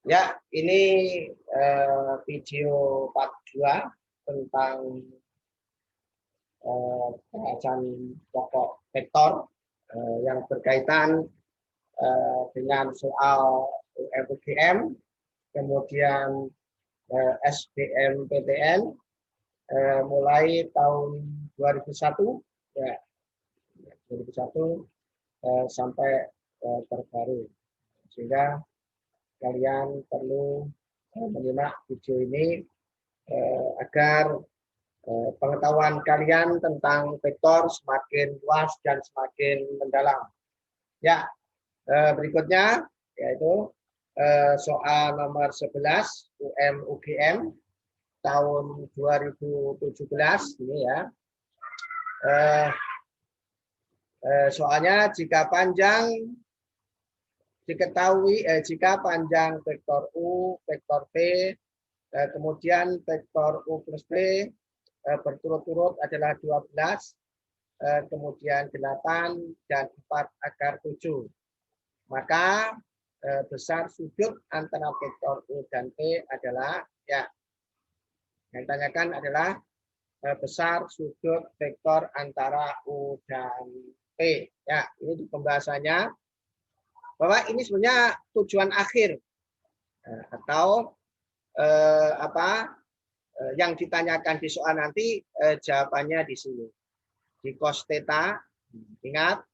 Ya, ini video part 2 tentang pembahasan pokok vektor yang berkaitan dengan soal UMUGM, kemudian SBMPTN mulai tahun 2001 ya, 2001 sampai terbaru, sehingga kalian perlu menyimak video ini agar pengetahuan kalian tentang vektor semakin luas dan semakin mendalam. Ya, berikutnya yaitu soal nomor 11 UM-UGM tahun 2017 ini ya. Soalnya jika panjang vektor U, vektor P, kemudian vektor U plus P berturut-turut adalah 12, kemudian 8 dan 4 akar 7. Maka besar sudut antara vektor U dan P adalah, ya, yang ditanyakan adalah besar sudut vektor antara U dan P. Ya, ini di pembahasannya bahwa ini sebenarnya tujuan akhir atau yang ditanyakan di soal nanti jawabannya di sini. Di cos theta, ingat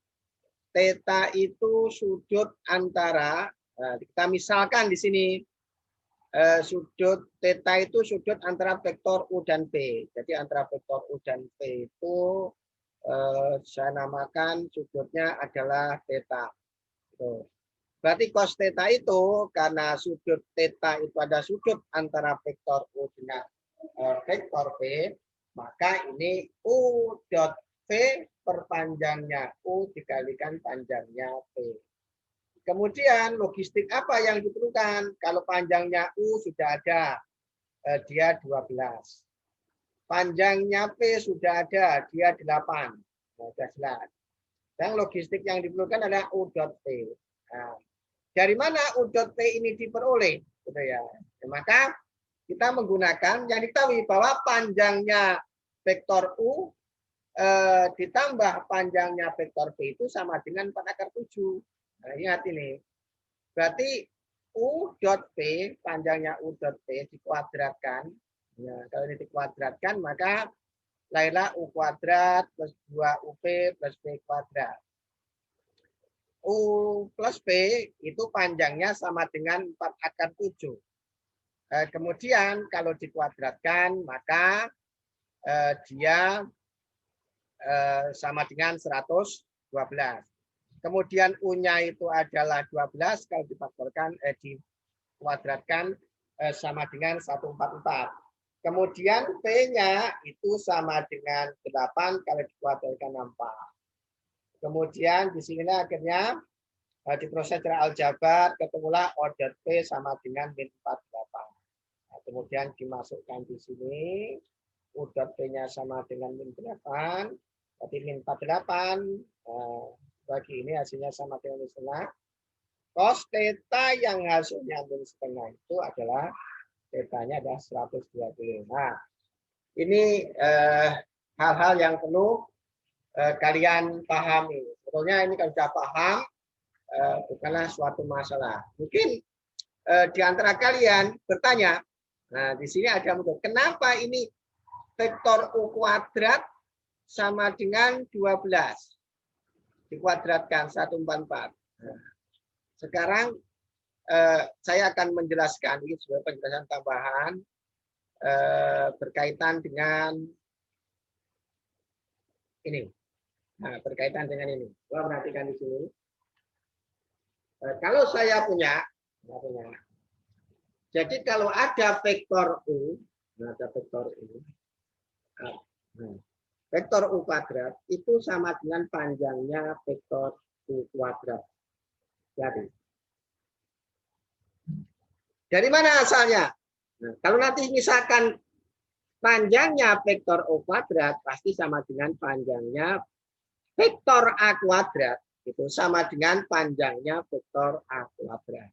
theta itu sudut antara, kita misalkan di sini sudut theta itu sudut antara vektor U dan P. Jadi antara vektor U dan P itu saya namakan sudutnya adalah theta. Berarti cos theta itu karena sudut theta itu ada sudut antara vektor U dengan vektor P, maka ini U dot P perpanjangnya U dikalikan panjangnya P. Kemudian logistik apa yang diperlukan? Kalau panjangnya U sudah ada, dia 12. Panjangnya P sudah ada, dia 8. Nah, sudah jelas. Dan logistik yang diperlukan adalah U dot P. Nah, dari mana U dot P ini diperoleh? Gitu ya. Maka kita menggunakan yang diketahui bahwa panjangnya vektor U ditambah panjangnya vektor P itu sama dengan 4 akar 7. Nah, ingat ini. Berarti U dot P, panjangnya U dot P dikuadratkan. Nah, kalau ini dikuadratkan, maka lahirlah U kuadrat plus 2UP plus P kuadrat. U plus P itu panjangnya sama dengan 4 akar 7. Kemudian kalau dikuadratkan, maka dia sama dengan 112. Kemudian U-nya itu adalah 12, kalau difaktorkan, dikuadratkan sama dengan 144. Kemudian P-nya itu sama dengan 8, kalau dikuadratkan 4. Kemudian di sini akhirnya diproses secara aljabar, ketemulah order P sama dengan min 48. Nah, kemudian dimasukkan di sini, order P-nya sama dengan min 8, berarti min 48, bagi ini hasilnya sama dengan min setengah. Cos theta yang hasilnya min setengah itu adalah theta-nya adalah 120. Nah, ini hal-hal yang perlu kalian pahami. Sebetulnya ini kalau sudah paham, bukanlah suatu masalah. Mungkin di antara kalian bertanya, nah di sini ada muncul, kenapa ini vektor U kuadrat sama dengan 12 dikuadratkan 144. Nah, sekarang saya akan menjelaskan ini sebagai penjelasan tambahan berkaitan dengan ini. Nah, berkaitan dengan ini. Coba perhatikan di sini. Kalau saya punya, jadi kalau ada vektor U, ada vektor U, vektor U kuadrat itu sama dengan panjangnya vektor U kuadrat. Jadi, dari mana asalnya? Nah, kalau nanti misalkan panjangnya vektor U kuadrat pasti sama dengan panjangnya vektor A kuadrat, itu sama dengan panjangnya vektor A kuadrat.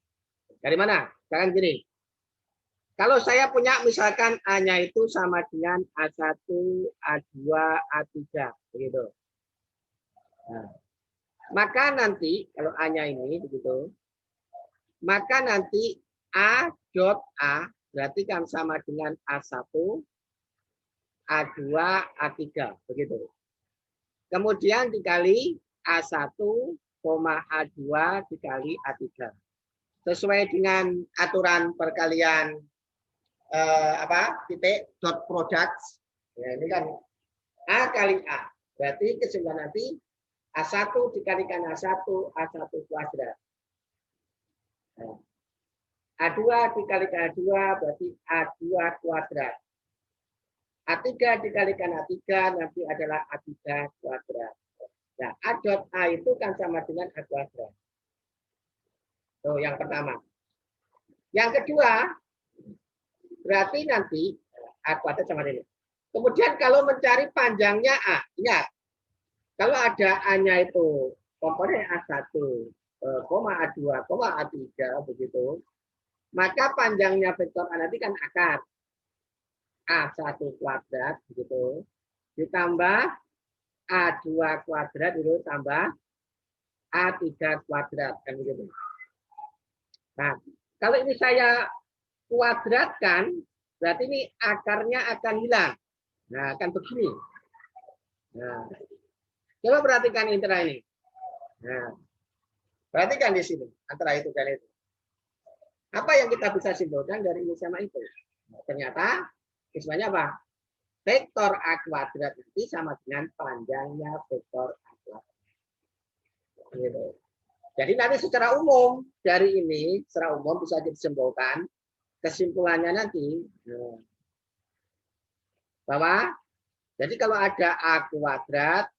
Dari mana? Jangan gini. Kalau saya punya misalkan A-nya itu sama dengan A1, A2, A3. Begitu. Nah, maka nanti, kalau A-nya ini, begitu. Maka nanti A dot A berarti kan sama dengan A1, A2, A3. Begitu. Kemudian dikali A1, A2 dikali A3. Sesuai dengan aturan perkalian titik dot products. Ya, ini kan A kali A. Berarti kesimpulan nanti A1 dikalikan A1 kuadrat. Nah, A2 dikalikan A2 berarti A2 kuadrat. A3 dikalikan A3 nanti adalah A3 kuadrat. Nah, A dot A itu kan sama dengan A kuadrat. Tuh, yang pertama. Yang kedua, berarti nanti A kuadrat sama ini. Kemudian kalau mencari panjangnya A, ingat, kalau ada A-nya itu komponen A1, A2, A3, begitu, maka panjangnya vektor A nanti kan akar A1 kuadrat, begitu, ditambah A2 kuadrat, itu tambah A3 kuadrat, kan begitu. Nah, kalau ini saya kuadratkan, berarti ini akarnya akan hilang. Nah, akan begini. Nah, coba perhatikan antara ini. Nah, perhatikan di sini antara itu dan itu. Apa yang kita bisa simpulkan dari ini sama itu? Nah, ternyata istilahnya apa? Vektor A kuadrat nanti sama dengan panjangnya vektor A kuadrat. Gitu. Jadi nanti secara umum dari ini, secara umum bisa disimpulkan kesimpulannya nanti bahwa jadi kalau ada A kuadrat,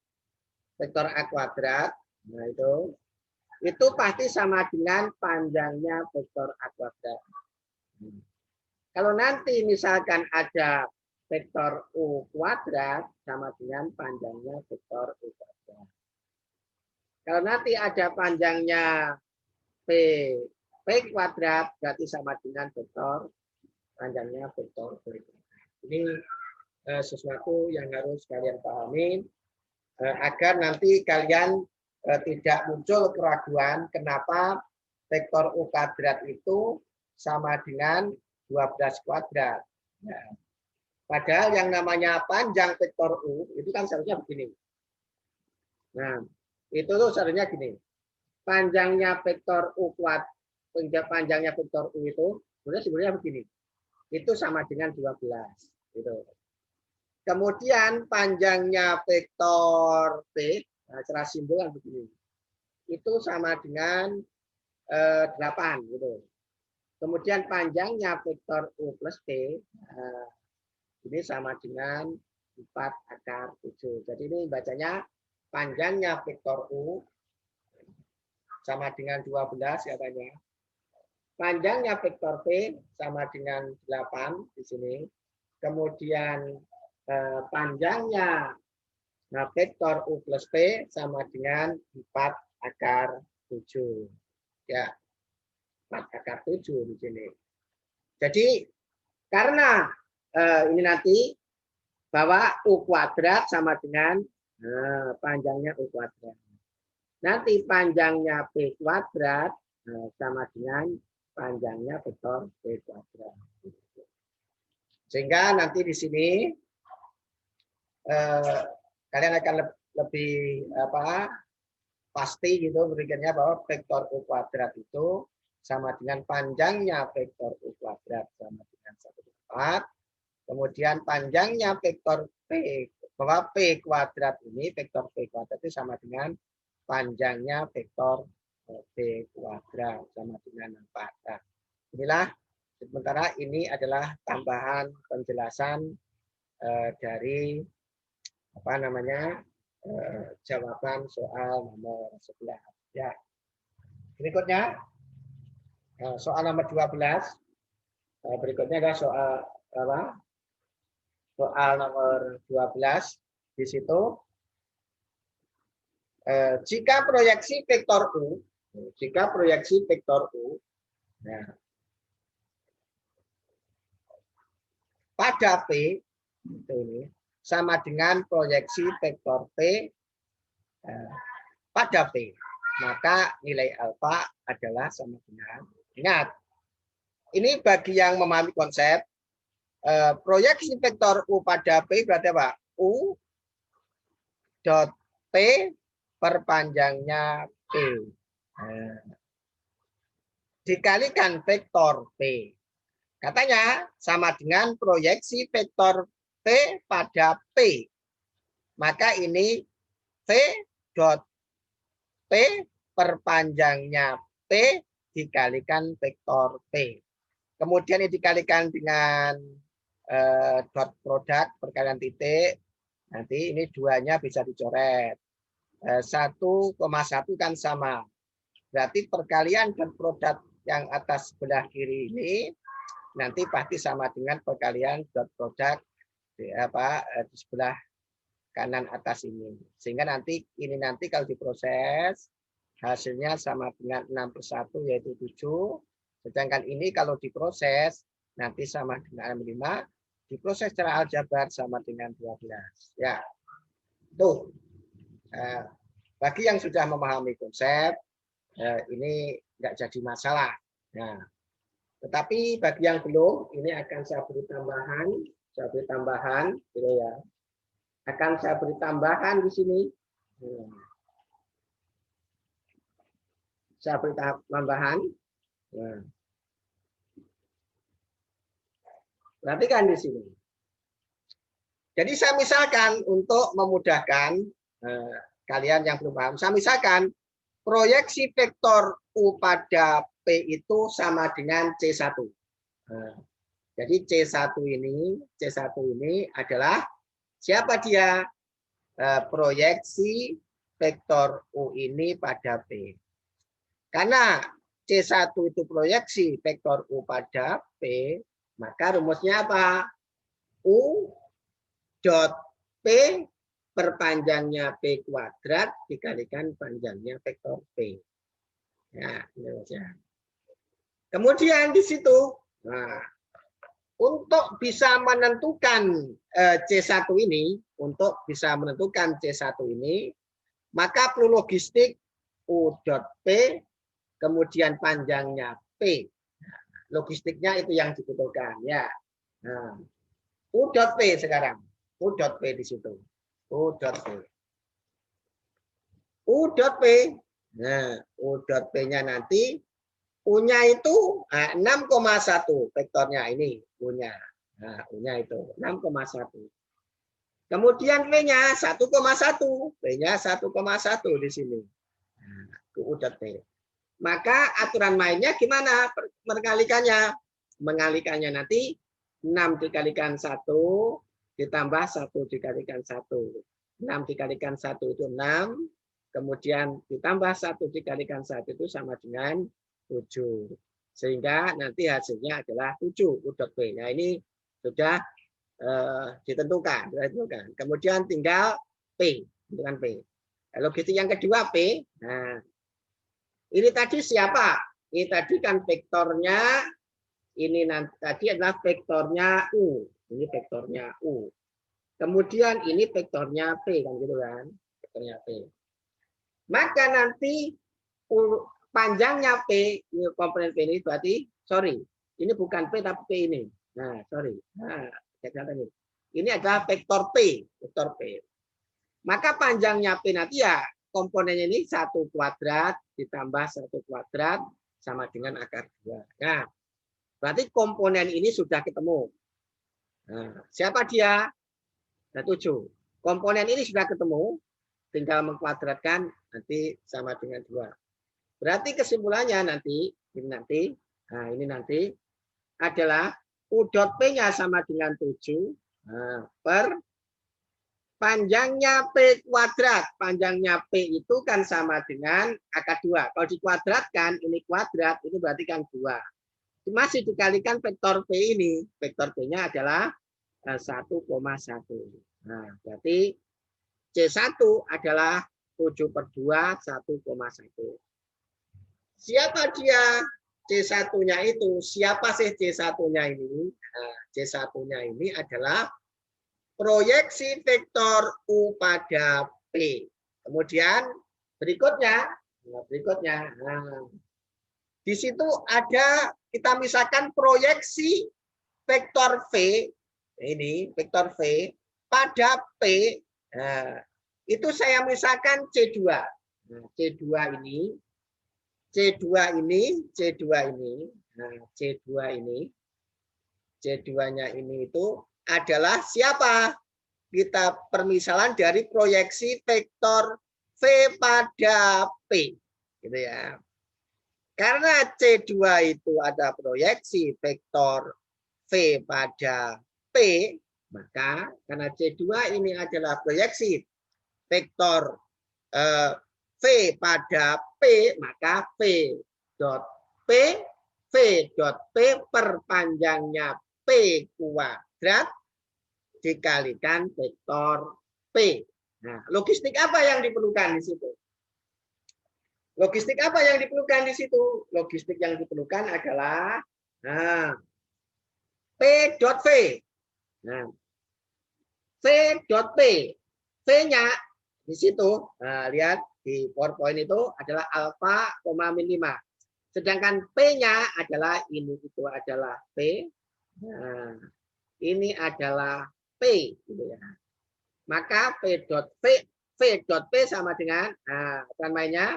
vektor A kuadrat, nah itu pasti sama dengan panjangnya vektor A kuadrat. Kalau nanti misalkan ada vektor U kuadrat sama dengan panjangnya vektor U kuadrat. Kalau nanti ada panjangnya P kuadrat berarti sama dengan vektor panjangnya vektor V. Ini sesuatu yang harus kalian pahami agar nanti kalian tidak muncul keraguan kenapa vektor U kuadrat itu sama dengan 12 kuadrat. Nah, padahal yang namanya panjang vektor U itu kan seharusnya begini. Nah, itu tuh seharusnya gini. Panjangnya vektor U kuadrat, panjangnya vektor U itu sebenarnya begini. Itu sama dengan 12. Gitu. Kemudian panjangnya vektor P, nah, secara simbol kan begini. Itu sama dengan 8 gitu. Kemudian panjangnya vektor U plus P ini sama dengan 4 akar 7. Jadi ini bacanya panjangnya vektor U sama dengan 12 katanya. Panjangnya vektor P sama dengan 8 di sini. Kemudian panjangnya vektor U plus P sama dengan 4 akar 7. Ya, 4 akar 7 di sini. Jadi karena ini nanti bahwa U kuadrat sama dengan panjangnya U kuadrat. Nanti panjangnya P kuadrat sama dengan panjangnya vektor P kuadrat. Sehingga nanti di sini kalian akan lebih pasti gitu berpikirnya bahwa vektor U kuadrat itu sama dengan panjangnya vektor U kuadrat sama dengan 1/4. Kemudian panjangnya vektor P, bahwa P kuadrat ini, vektor P kuadrat itu sama dengan panjangnya vektor P kuadrat sama dengan 4. Nah, inilah sementara ini adalah tambahan penjelasan dari jawaban soal nomor 11. Ya. Berikutnya soal nomor 12. Berikutnya adalah soal nomor 12. Di situ jika proyeksi vektor U, nah, pada P itu ini sama dengan proyeksi vektor P pada P. Maka nilai alfa adalah sama dengan, ingat, ini bagi yang memahami konsep, proyeksi vektor U pada P berarti apa? U dot P perpanjangnya P. Dikalikan vektor P. Katanya sama dengan proyeksi vektor P pada P. Maka ini V dot P perpanjangnya P dikalikan vektor P. Kemudian ini dikalikan dengan dot produk perkalian titik. Nanti ini duanya bisa dicoret. 1,1 kan sama. Berarti perkalian dot produk yang atas sebelah kiri ini nanti pasti sama dengan perkalian dot produk di sebelah kanan atas ini. Sehingga nanti kalau diproses hasilnya sama dengan 6/1 yaitu 7. Sedangkan ini kalau diproses nanti sama dengan 5, diproses secara aljabar sama dengan 12. Ya. Tuh. Bagi yang sudah memahami konsep ini enggak jadi masalah. Nah, tetapi bagi yang belum, ini akan saya beri tambahan, gitu ya. Akan saya beri tambahan di sini. Saya beri tambahan. Nah. Perhatikan di sini. Jadi saya misalkan untuk memudahkan kalian yang belum paham, saya misalkan proyeksi vektor U pada P itu sama dengan C1. Jadi C1 ini adalah siapa dia? Proyeksi vektor U ini pada P. Karena C1 itu proyeksi vektor U pada P, maka rumusnya apa? U dot P perpanjangnya P kuadrat dikalikan panjangnya vektor P. Ya, rumusnya. Kemudian di situ, nah, untuk bisa menentukan C1 ini, maka perlu logistik U dot P kemudian panjangnya P. Logistiknya itu yang dibutuhkan ya. Nah, U dot P sekarang. U dot P di situ. U dot P. U dot P. Nah, U dot P-nya nanti U-nya itu 6,1 vektornya ini U-nya. Nah, U-nya itu 6,1. Kemudian P-nya 1,1. P-nya 1,1 di sini. Nah, U dot P. Maka aturan mainnya gimana mengalikannya? Mengalikannya nanti 6 dikalikan 1 ditambah 1 dikalikan 1. 6 dikalikan 1 itu 6. Kemudian ditambah 1 dikalikan 1 itu sama dengan 7. Sehingga nanti hasilnya adalah 7 U dot P. Nah ini sudah ditentukan. Kemudian tinggal P. Dengan P. Logistik yang kedua P. Nah, ini tadi siapa? Ini tadi kan vektornya, ini nanti tadi adalah vektornya U. Ini vektornya U. Kemudian ini vektornya P kan gitu kan? Vektornya P. Maka nanti panjangnya P, ini komponen P ini berarti, sorry, ini bukan P tapi P ini. Nah, sorry. Nah, ini adalah vektor P, vektor P. Maka panjangnya P nanti ya komponennya ini 1 kuadrat ditambah 1 kuadrat sama dengan akar 2. Nah, berarti komponen ini sudah ketemu. Nah, siapa dia? Nah, 7. Komponen ini sudah ketemu, tinggal mengkuadratkan nanti sama dengan 2. Berarti kesimpulannya nanti, ini nanti adalah U dot P-nya sama dengan 7 per panjangnya P kuadrat. Panjangnya P itu kan sama dengan akar 2. Kalau dikuadratkan, ini kuadrat, itu berarti kan 2. Masih dikalikan vektor P ini. Vektor P-nya adalah 1,1. Nah, berarti C1 adalah 7/2, 1,1. Siapa dia C1-nya itu? Siapa sih C1-nya ini? Nah, C1-nya ini adalah proyeksi vektor U pada P. Kemudian berikutnya, di situ ada kita misalkan proyeksi vektor V, ini vektor V pada P, nah, itu saya misalkan C2. Nah, C2 ini, nah, C2-nya ini itu adalah siapa? Kita permisalan dari proyeksi vektor V pada P, gitu ya. Karena C2 itu ada proyeksi vektor V pada P, maka karena C2 ini adalah proyeksi vektor V pada P, maka V dot P perpanjangnya P kuadrat dikalikan vektor P. Nah, logistik apa yang diperlukan di situ? Logistik apa yang diperlukan di situ? Logistik yang diperlukan adalah P dot V. Nah, V dot P. V-nya di situ, nah, lihat di PowerPoint itu adalah alfa, min 5. Sedangkan P-nya adalah ini, itu adalah P. Nah, ini adalah P, gitu ya. Maka V dot P sama dengan, nah, apa namanya?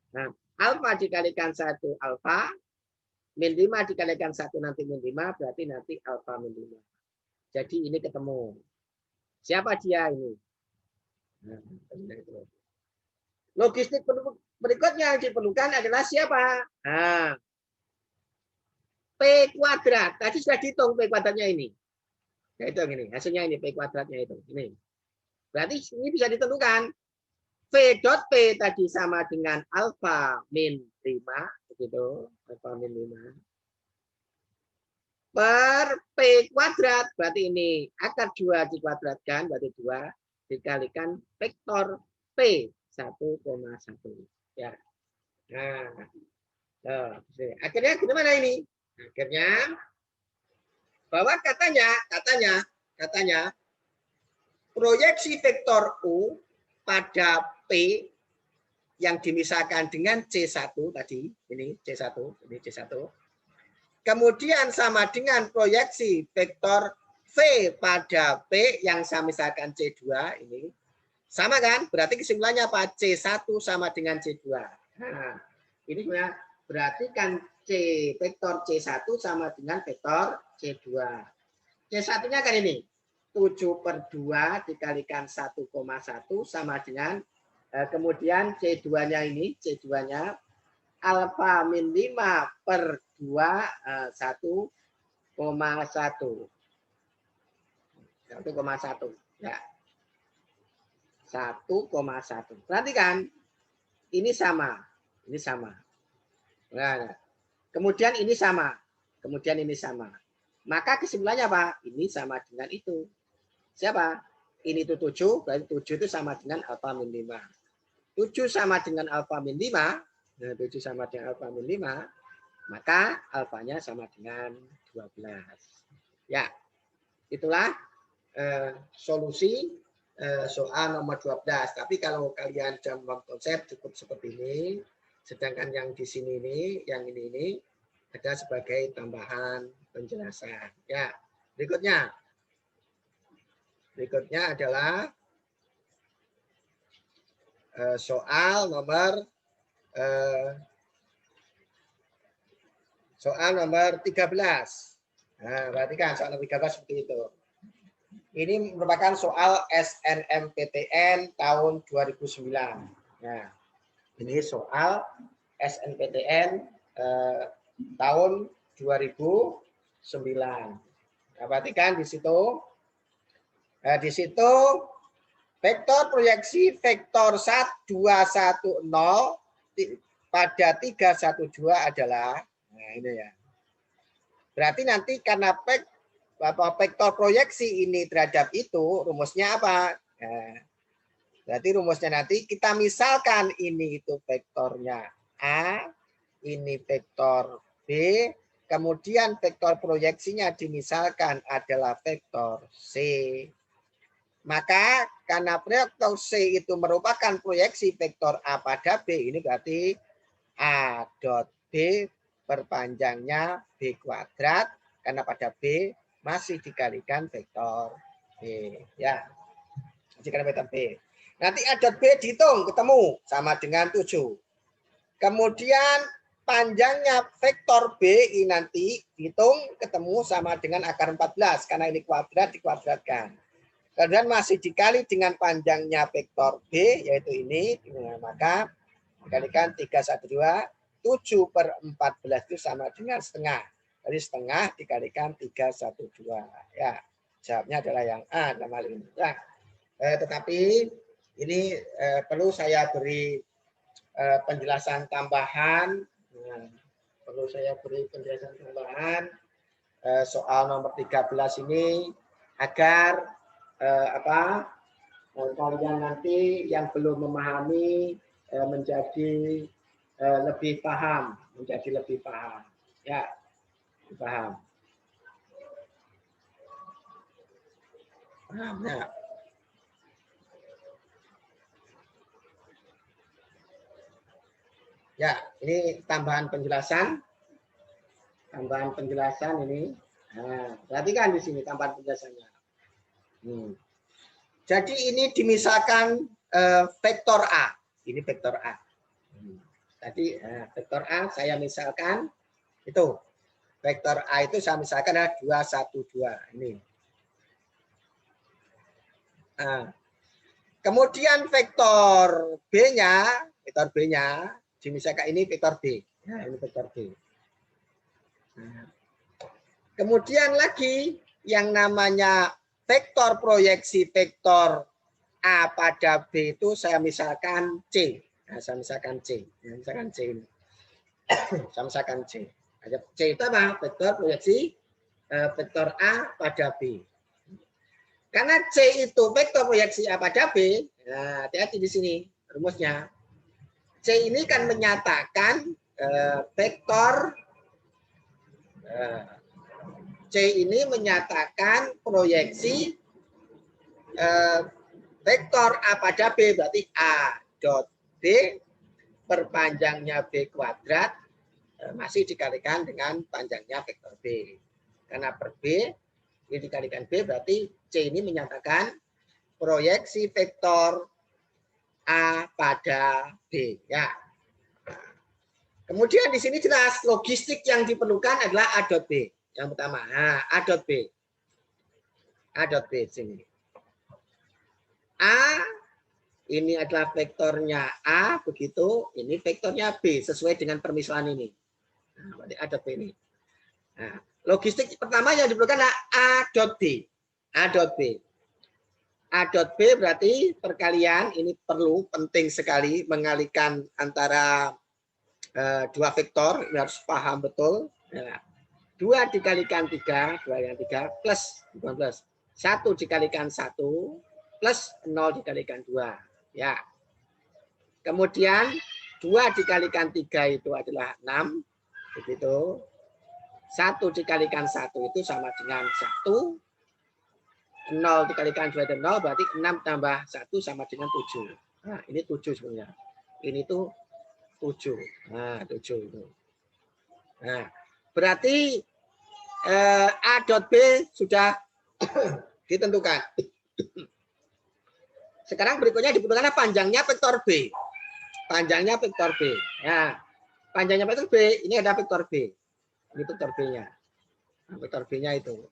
Nah, alfa dikalikan 1 alfa, min 5 dikalikan 1 nanti min 5, berarti nanti alfa min 5. Jadi ini ketemu. Siapa dia ini? Nah, logistik berikutnya yang diperlukan adalah siapa? Nah, P kuadrat. Tadi sudah dihitung P kuadratnya ini. Ya, itu ini. Hasilnya ini P kuadratnya itu. Ini. Berarti ini bisa ditentukan. V dot P tadi sama dengan alfa min 5. Begitu. Alfa min 5. Per P kuadrat. Berarti ini akar 2 dikuadratkan. Berarti 2 dikalikan vektor P 1,1. Ya. Nah, akhirnya gimana ini? Akhirnya bahwa katanya proyeksi vektor U pada P yang dimisahkan dengan C1 tadi, ini C1, kemudian sama dengan proyeksi vektor V pada P yang saya misalkan C2 ini. Sama kan? Berarti kesimpulannya apa? C1 sama dengan C2. Nah, ini berarti kan vektor C1 sama dengan vektor C2. C1-nya kan ini. 7/2 dikalikan 1,1 sama dengan, kemudian C2-nya ini, C2-nya alfa min 5 per 2, 1,1. 1,1. Ya. 1,1. Perhatikan, ini sama. Nah, kemudian ini sama. Maka kesimpulannya apa? Ini sama dengan itu. Siapa? Ini itu 7, berarti 7 itu sama dengan alfa min 5. 7 sama dengan alfa min 5. Nah, 7 sama dengan alfa min 5. Maka alfanya sama dengan 12. Ya, itulah solusi soal nomor 12. Tapi kalau kalian jam konsep cukup seperti ini. Sedangkan yang di sini ini, yang ini ada sebagai tambahan penjelasan. Ya, berikutnya adalah soal nomor 13. Nah, perhatikan soal nomor 13 seperti itu. Ini merupakan soal SNMPTN tahun 2009. Nah, ini soal SNMPTN tahun 2009. Nah, perhatikan di situ. Di situ vektor proyeksi vektor 210 pada 312 adalah, nah ini ya. Berarti nanti karena vektor proyeksi ini terhadap itu, rumusnya apa? Nah, berarti rumusnya nanti kita misalkan ini itu vektornya A, ini vektor B, Kemudian vektor proyeksinya dimisalkan adalah vektor C. Maka karena vektor C itu merupakan proyeksi vektor A pada B, ini berarti A dot B perpanjangnya B kuadrat, karena pada B masih dikalikan vektor B. Ya, dikalikan vektor B. Nanti A dot B dihitung, ketemu, sama dengan 7. Kemudian panjangnya vektor B ini nanti dihitung, ketemu sama dengan akar 14, karena ini kuadrat dikuadratkan. Kemudian masih dikali dengan panjangnya vektor B, yaitu ini, maka dikalikan 312, 7/14 itu sama dengan setengah. Jadi setengah dikalikan 312. Ya, jawabnya adalah yang A, nama ini. Nah, tetapi ini perlu saya beri penjelasan tambahan. Perlu saya beri penjelasan tambahan soal nomor 13 ini agar kalian nanti yang belum memahami menjadi lebih paham, ya, paham. Ya. Ya, ini tambahan penjelasan ini. Nah, perhatikan di sini tambahan penjelasannya. Jadi ini dimisalkan vektor A. Ini vektor A. Tadi vektor A saya misalkan itu. Vektor A itu saya misalkan ada 2, 1, 2. Ini. Nah, kemudian vektor B-nya dimisalkan ini vektor B. Ya, ini vektor B. Nah, kemudian lagi yang namanya vektor proyeksi vektor A pada B itu saya misalkan C. Nah, saya misalkan C. Misalkan C ini. Saya misalkan C. C itu apa? Vektor proyeksi vektor A pada B. Karena C itu vektor proyeksi A pada B, nah, hati-hati di sini rumusnya. C ini kan menyatakan vektor C ini menyatakan proyeksi vektor A pada B, berarti A dot B perpanjangnya B kuadrat masih dikalikan dengan panjangnya vektor B. Karena per B ini dikalikan B, berarti C ini menyatakan proyeksi vektor A pada B. Ya. Kemudian di sini jelas logistik yang diperlukan adalah A dot B. Yang pertama, nah, A dot B. A dot B sini. A ini adalah vektornya A, begitu. Ini vektornya B sesuai dengan permisalan ini. Nah, berarti A dot B ini. Nah, logistik pertama yang diperlukan adalah A dot B. A dot B. A dot B berarti perkalian ini perlu penting sekali mengalihkan antara dua vektor, ini harus paham betul. Nah, 2 dikalikan 3, 2 yang 3 plus, bukan plus. 1 dikalikan 1 plus 0 dikalikan 2. Ya. Kemudian 2 dikalikan 3 itu adalah 6. Begitu. 1 dikalikan 1 itu sama dengan 1. 0 dikalikan 2 dan 0 berarti 6 tambah 1 sama dengan 7. Nah, ini 7 sebenarnya. Ini tuh 7. Nah, 7 itu. Nah, berarti A dot B sudah ditentukan. Sekarang berikutnya dibutuhkan panjangnya vektor B. Panjangnya vektor B. Ya, panjangnya vektor B ini ada vektor B. Ini vektor B-nya. Nah, vektor B-nya itu.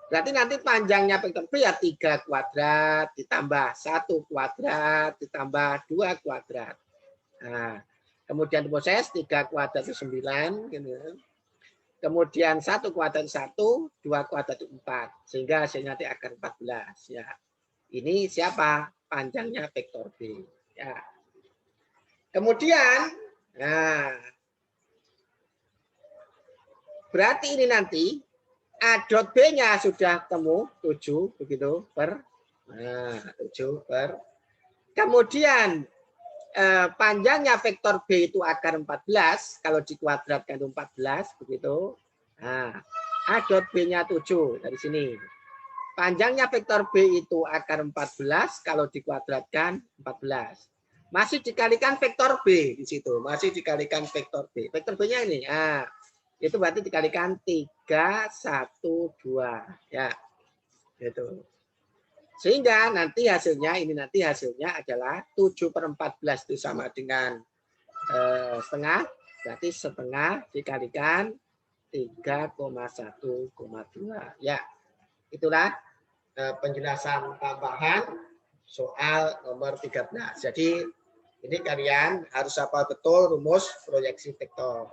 Berarti nanti panjangnya vektor B ya 3 kuadrat ditambah 1 kuadrat ditambah 2 kuadrat. Nah, kemudian proses 3 kuadrat itu 9. Gitu. Kemudian 1 kuadrat 1, 2 kuadrat 4. Sehingga hasilnya nanti akan 14. Ya. Ini siapa? Panjangnya vektor B. Ya. Kemudian, nah, berarti ini nanti A dot B-nya sudah ketemu 7 begitu per. Nah, 7 per. Kemudian panjangnya vektor B itu akar 14, kalau dikuadratkan itu 14 begitu. Nah, A dot B-nya 7 dari sini. Panjangnya vektor B itu akar 14 kalau dikuadratkan 14. Masih dikalikan vektor B di situ, masih dikalikan vektor B. Vektor B-nya ini. Nah, itu berarti dikalikan 3 1 2 ya. Gitu. Sehingga nanti hasilnya adalah 7/14 itu sama dengan setengah, berarti setengah dikalikan 3,1,2 ya. Itulah penjelasan tambahan soal nomor 13. Jadi ini kalian harus hafal betul rumus proyeksi vektor.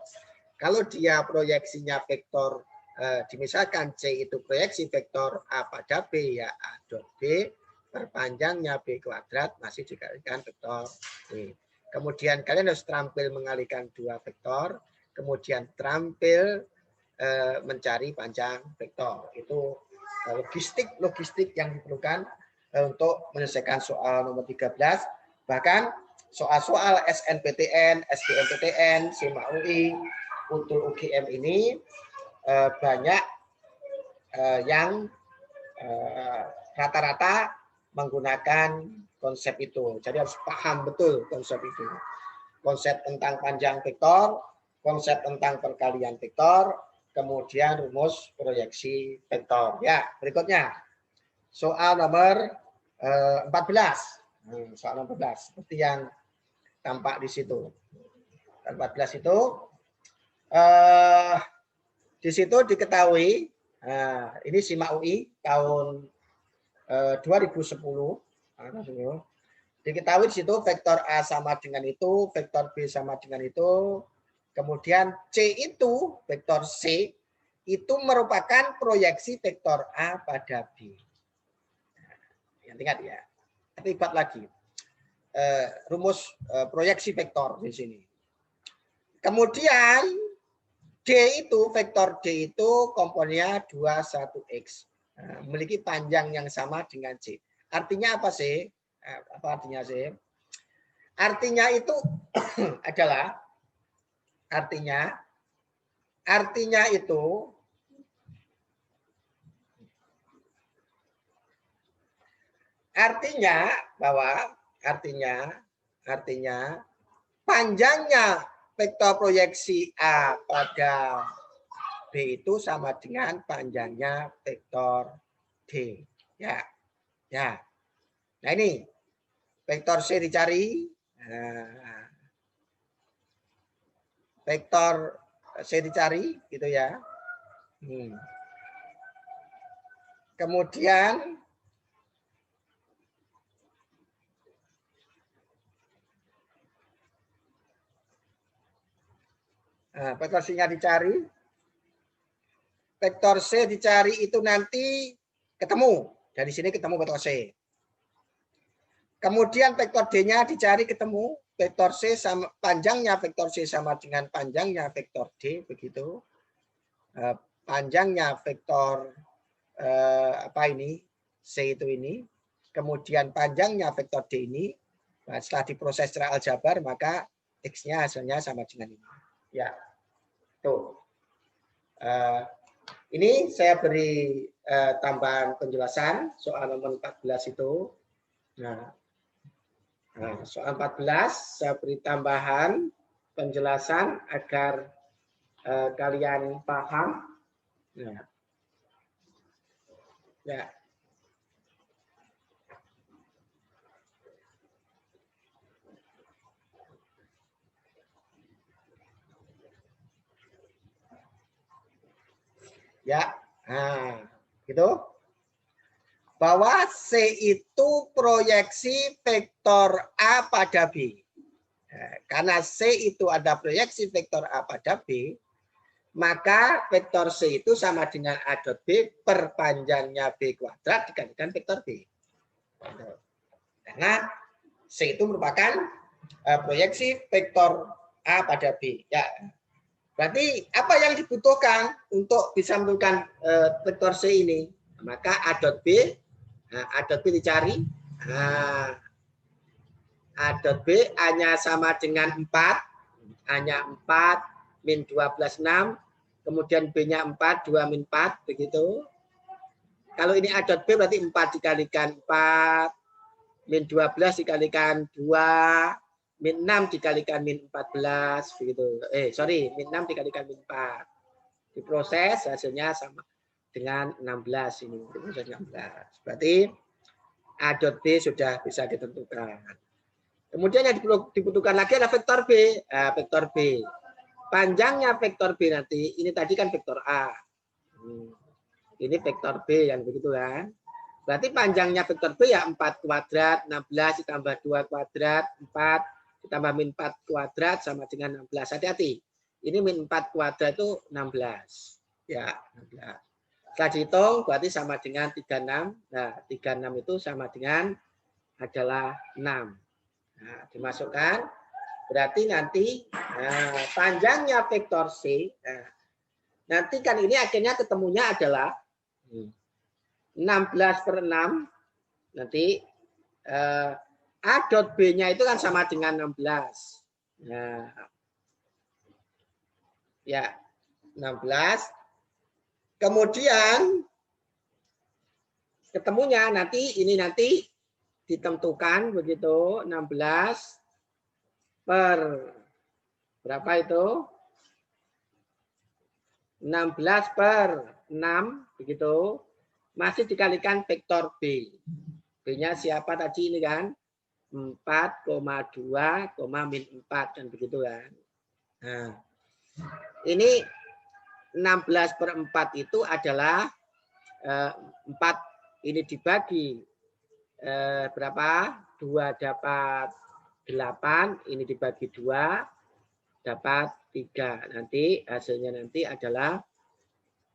Kalau dia proyeksinya vektor, misalkan C itu proyeksi vektor A pada B, ya A dot B perpanjangnya B kuadrat masih dikalikan vektor B. Kemudian kalian harus terampil mengalihkan dua vektor, kemudian terampil mencari panjang vektor. Itu logistik yang diperlukan untuk menyelesaikan soal nomor 13. Bahkan soal-soal SNPTN, SBMPTN, SIMA UI, untuk UGM ini banyak yang rata-rata menggunakan konsep itu. Jadi harus paham betul konsep itu. Konsep tentang panjang vektor, konsep tentang perkalian vektor, kemudian rumus proyeksi vektor. Ya, berikutnya soal nomor 14. Soal nomor 14 seperti yang tampak di situ. 14 itu di situ diketahui, ini SIMA UI tahun 2010, diketahui di situ vektor A sama dengan itu, vektor B sama dengan itu, kemudian C itu, vektor C, itu merupakan proyeksi vektor A pada B. Ingat ya, terlibat lagi rumus proyeksi vektor di sini. Kemudian D itu, vektor D itu komponennya 21X. Memiliki panjang yang sama dengan C. Artinya apa sih? Apa artinya sih? Artinya itu adalah, artinya itu artinya panjangnya vektor proyeksi A pada B itu sama dengan panjangnya vektor D. Ya. Nah ini vektor C dicari. Vektor C dicari gitu ya. Kemudian vektor C-nya dicari. Vektor C dicari itu nanti ketemu. Dari sini ketemu vektor C. Kemudian vektor D-nya dicari ketemu. Vektor C sama panjangnya vektor C sama dengan panjangnya vektor D, begitu. Panjangnya vektor C itu ini. Kemudian panjangnya vektor D ini. Nah, setelah diproses secara aljabar maka X-nya hasilnya sama dengan ini. Ya, tuh. Ini saya beri tambahan penjelasan soal nomor 14 itu. Nah, soal 14 saya beri tambahan penjelasan agar kalian paham. Nah, ya. Ya, nah, gitu. Bahwa C itu proyeksi vektor A pada B. Karena C itu ada proyeksi vektor A pada B, maka vektor C itu sama dengan A dot B perpanjangnya B kuadrat dikalikan vektor B. Karena C itu merupakan proyeksi vektor A pada B. Ya. Berarti apa yang dibutuhkan untuk bisa menentukan vektor C ini? Maka A dot B dicari. A dot B A-nya sama dengan 4. A-nya 4 min 12, 6. kemudian B-nya 4, 2 min 4, begitu. Kalau ini A dot B berarti 4 dikalikan 4, min 12 dikalikan 2, min 6 dikalikan min 14, begitu. Min 6 dikalikan min 4. Diproses hasilnya sama dengan 16 ini. Diproses 16. Berarti A dot B sudah bisa ditentukan. Kemudian yang dibutuhkan lagi adalah vektor B. Vektor B. Panjangnya vektor B nanti, ini tadi kan vektor A. Ini vektor B yang begitu kan. Berarti panjangnya vektor B ya 4 kuadrat, 16 ditambah 2 kuadrat, 4 ditambah min 4 kuadrat sama dengan 16. Hati-hati. Ini min 4 kuadrat itu 16. Ya, 16. Setelah dihitung berarti sama dengan 36. Nah, 36 itu sama dengan adalah 6. Nah, dimasukkan. Berarti nanti panjangnya vektor C. Nanti kan ini akhirnya ketemunya adalah 16/6. Nanti A dot B-nya itu kan sama dengan 16. Nah, ya, 16. Kemudian ketemunya nanti ditentukan begitu 16 per berapa itu? 16 per 6 begitu. Masih dikalikan vektor B. B-nya siapa tadi ini kan? 4,2, min 4 dan begitu kan. Nah, ini 16 per 4 itu adalah 4 ini dibagi berapa? 2 dapat 8, ini dibagi 2 dapat 3. Nanti hasilnya nanti adalah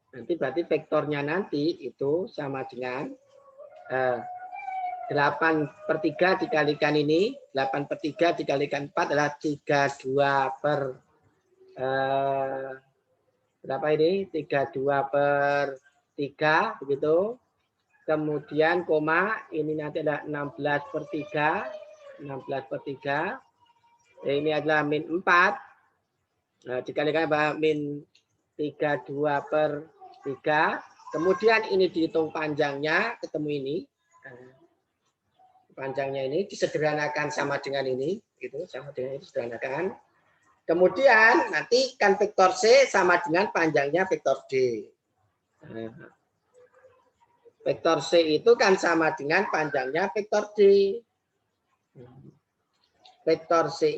berarti vektornya nanti itu sama dengan 8/3 dikalikan ini, 8/3 dikalikan 4 adalah 32 per berapa ini? 32/3 begitu. Kemudian koma ini nanti ada 16/3. 16/3. Ini adalah min 4. Nah, dikalikan min 32/3. Kemudian ini dihitung panjangnya, ketemu ini. Panjangnya ini disederhanakan sama dengan ini, gitu, sama dengan ini disederhanakan. Kemudian nanti kan vektor C sama dengan panjangnya vektor D. Vektor C itu kan sama dengan panjangnya vektor D. Vektor C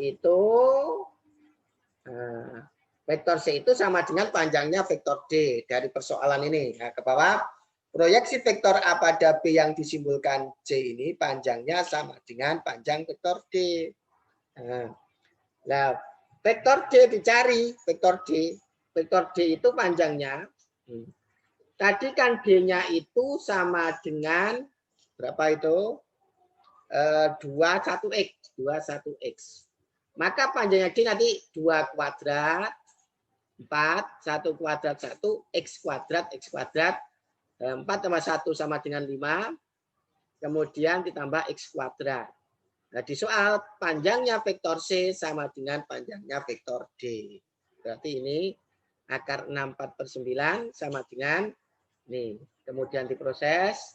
itu sama dengan panjangnya vektor D dari persoalan ini. Nah, ke bawah, proyeksi vektor A pada B yang disimbolkan C ini panjangnya sama dengan panjang vektor D. Nah, vektor D dicari, vektor D. Vektor D itu panjangnya. Tadi kan D-nya itu sama dengan berapa itu? 21x. 21x. Maka panjangnya D nanti 2 kuadrat, 4, 1 kuadrat 1, x kuadrat, 4 tambah 1 sama dengan 5, kemudian ditambah x kuadrat. Nah, di soal panjangnya vektor C sama dengan panjangnya vektor D. Berarti ini akar 64/9 sama dengan ini. Kemudian diproses,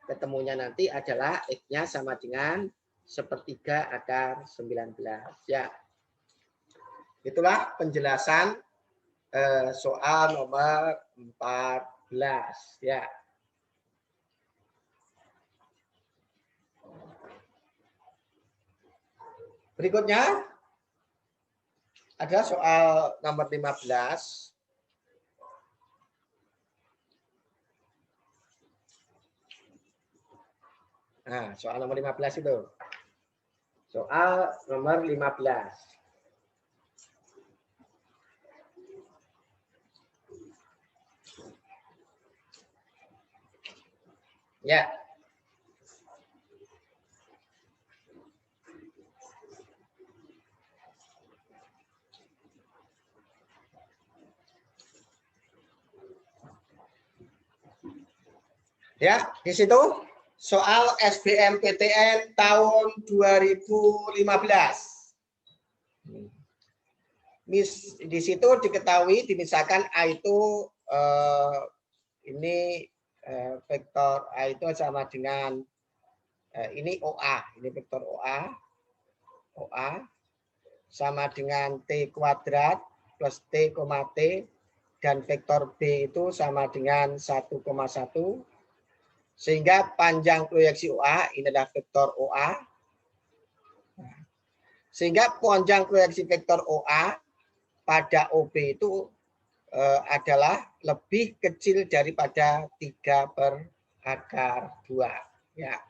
ketemunya nanti adalah X-nya sama dengan 1/3 akar 19. Ya. Itulah penjelasan soal nomor 14. Ya. Berikutnya ada soal nomor 15. Nah, soal nomor 15 itu. Soal nomor 15. Ya. Ya, di situ soal SBMPTN tahun 2015. di situ diketahui dimisalkan A itu ini vektor A itu sama dengan ini OA, ini vektor OA sama dengan T kuadrat plus T, T dan vektor B itu sama dengan 1,1 sehingga panjang proyeksi OA ini adalah vektor OA. Sehingga panjang proyeksi vektor OA pada OB itu adalah lebih kecil daripada 3/2. Ya.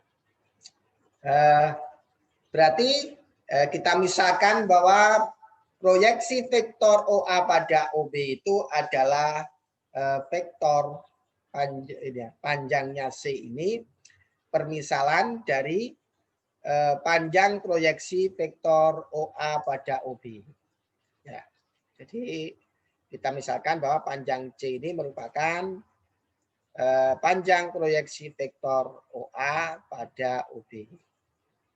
Berarti kita misalkan bahwa proyeksi vektor OA pada OB itu adalah vektor panjangnya C ini permisalan dari panjang proyeksi vektor OA pada OB. Ya. Jadi kita misalkan bahwa panjang C ini merupakan panjang proyeksi vektor OA pada OB.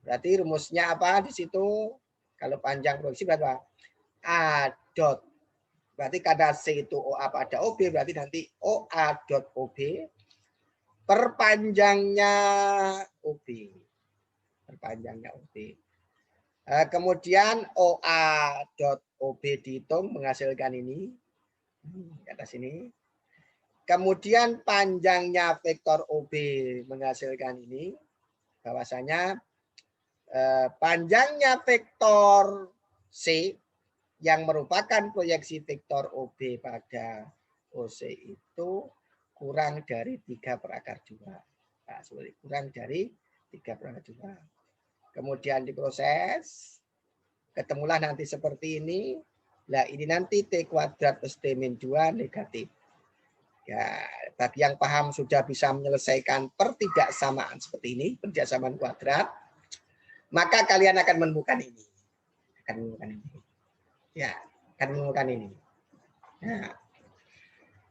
Berarti rumusnya apa di situ? Kalau panjang proyeksi berapa? A dot. Berarti karena C itu OA pada OB, berarti nanti OA dot OB perpanjangnya OB. Perpanjangnya OB. Kemudian OA dot OB dihitung menghasilkan ini. Di atas ini. Kemudian panjangnya vektor OB menghasilkan ini. Bahwasanya panjangnya vektor C yang merupakan proyeksi vektor OB pada OC itu kurang dari 3/2. Nah, kurang dari 3/2. Kemudian diproses, ketemulah nanti seperti ini. Nah, ini nanti T kuadrat plus T min 2 negatif. Ya, bagi yang paham sudah bisa menyelesaikan pertidaksamaan seperti ini, pertidaksamaan kuadrat, maka kalian akan menemukan ini. Akan menemukan ini. Ya, akan menemukan ini. Nah,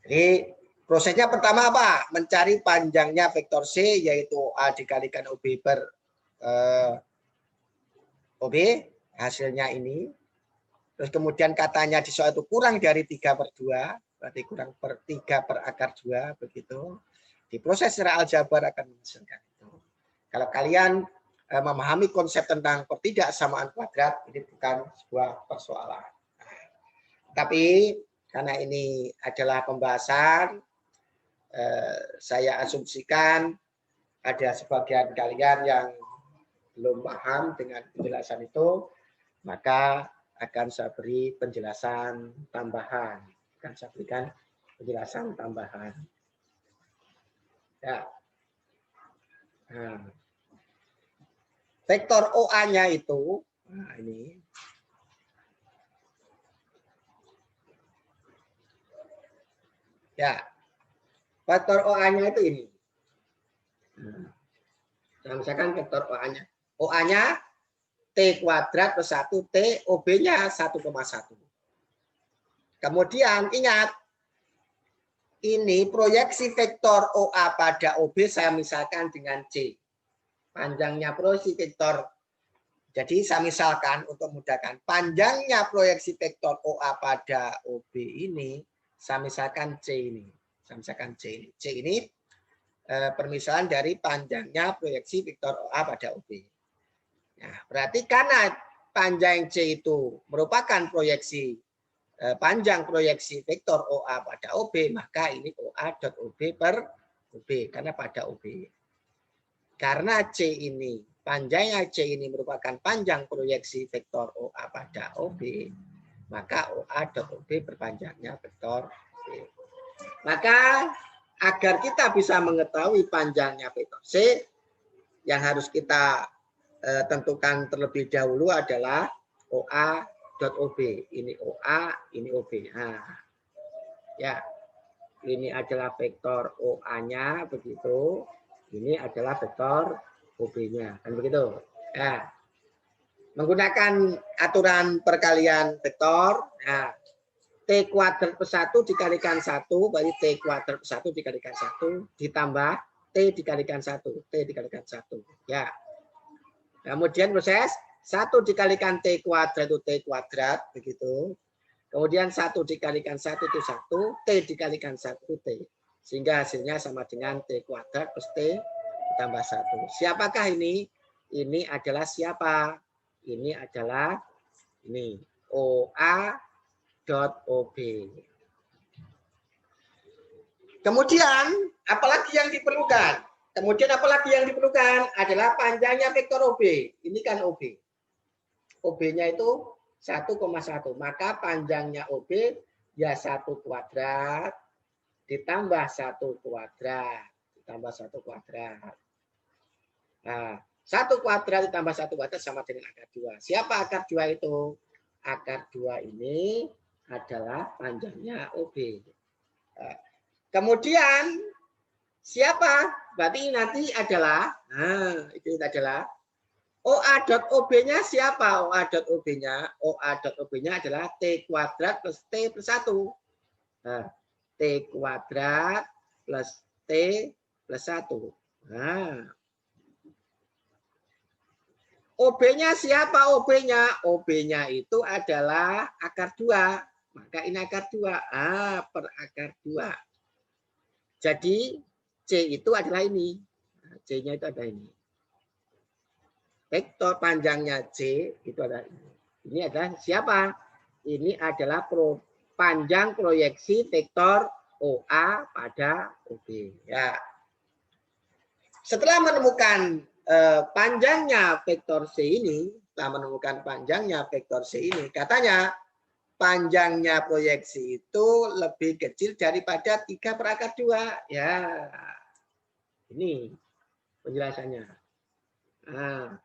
jadi prosesnya pertama apa? Mencari panjangnya vektor C, yaitu A dikalikan OB per OB, hasilnya ini. Terus kemudian katanya di soal itu kurang dari 3/2, berarti kurang per 3/2, begitu. Diproses secara aljabar akan menghasilkan itu. Kalau kalian memahami konsep tentang pertidaksamaan kuadrat, ini bukan sebuah persoalan. Tapi karena ini adalah pembahasan, saya asumsikan ada sebagian kalian yang belum paham dengan penjelasan itu, maka akan saya beri penjelasan tambahan. Akan saya berikan penjelasan tambahan. Ya. Nah. Vektor OA-nya itu, nah ini. Ya. Vektor OA-nya itu ini. Nah, misalkan vektor OA-nya. OA-nya T kuadrat plus 1 T, OB-nya 1,1. Kemudian ingat, ini proyeksi vektor OA pada OB saya misalkan dengan C. Panjangnya proyeksi vektor. Jadi saya misalkan untuk memudahkan, panjangnya proyeksi vektor OA pada OB ini, saya misalkan C ini. Saya misalkan C ini. C ini permisalan dari panjangnya proyeksi vektor OA pada OB. Nah, berarti karena panjang C itu merupakan proyeksi panjang proyeksi vektor OA pada OB, maka ini OA dot OB per OB karena pada OB. Karena C ini, panjangnya C ini merupakan panjang proyeksi vektor OA pada OB, maka OA dot OB berpanjangnya vektor OB. Maka agar kita bisa mengetahui panjangnya vektor C, yang harus kita tentukan terlebih dahulu adalah OA dot OB. Ini OA, ini OB. Nah, ya, ini adalah vektor OA-nya, begitu. Ini adalah vektor OB-nya, kan begitu. Nah, menggunakan aturan perkalian vektor, nah, T kuadrat plus 1 dikalikan 1, berarti T kuadrat plus 1 dikalikan 1, ditambah T dikalikan 1, T dikalikan 1. Ya. Kemudian proses 1 dikalikan T kuadrat itu T kuadrat, begitu. Kemudian 1 dikalikan 1 itu 1, T dikalikan 1 T. Sehingga hasilnya sama dengan T kuadrat plus T ditambah 1. Siapakah ini? Ini adalah siapa? Ini adalah ini OA dot OB. Kemudian apalagi yang diperlukan? Kemudian apalagi yang diperlukan adalah panjangnya vektor OB. Ini kan OB. OB-nya itu 1,1. Maka panjangnya OB ya 1 kuadrat ditambah 1 kuadrat. Ditambah 1 kuadrat. Nah, 1 kuadrat ditambah 1 kuadrat sama dengan akar 2. Siapa akar 2 itu? Akar 2 ini adalah panjangnya OB. Nah, kemudian siapa? Berarti nanti adalah, itu adalah OA dot OB-nya siapa? OA dot OB-nya, OA dot OB-nya adalah T kuadrat plus T plus 1. Nah, T kuadrat plus T plus 1. Nah, OB-nya siapa OB-nya? OB-nya itu adalah akar 2. Maka ini akar 2. Per akar 2. Jadi C itu adalah ini. C-nya itu ada ini. Vektor panjangnya C itu adalah ini. Ini adalah siapa? Ini adalah panjang proyeksi vektor OA pada OB. Ya. Setelah menemukan panjangnya vektor C ini, setelah menemukan panjangnya vektor C ini, katanya panjangnya proyeksi itu lebih kecil daripada 3 per akar 2. Ya, ini penjelasannya. Nah,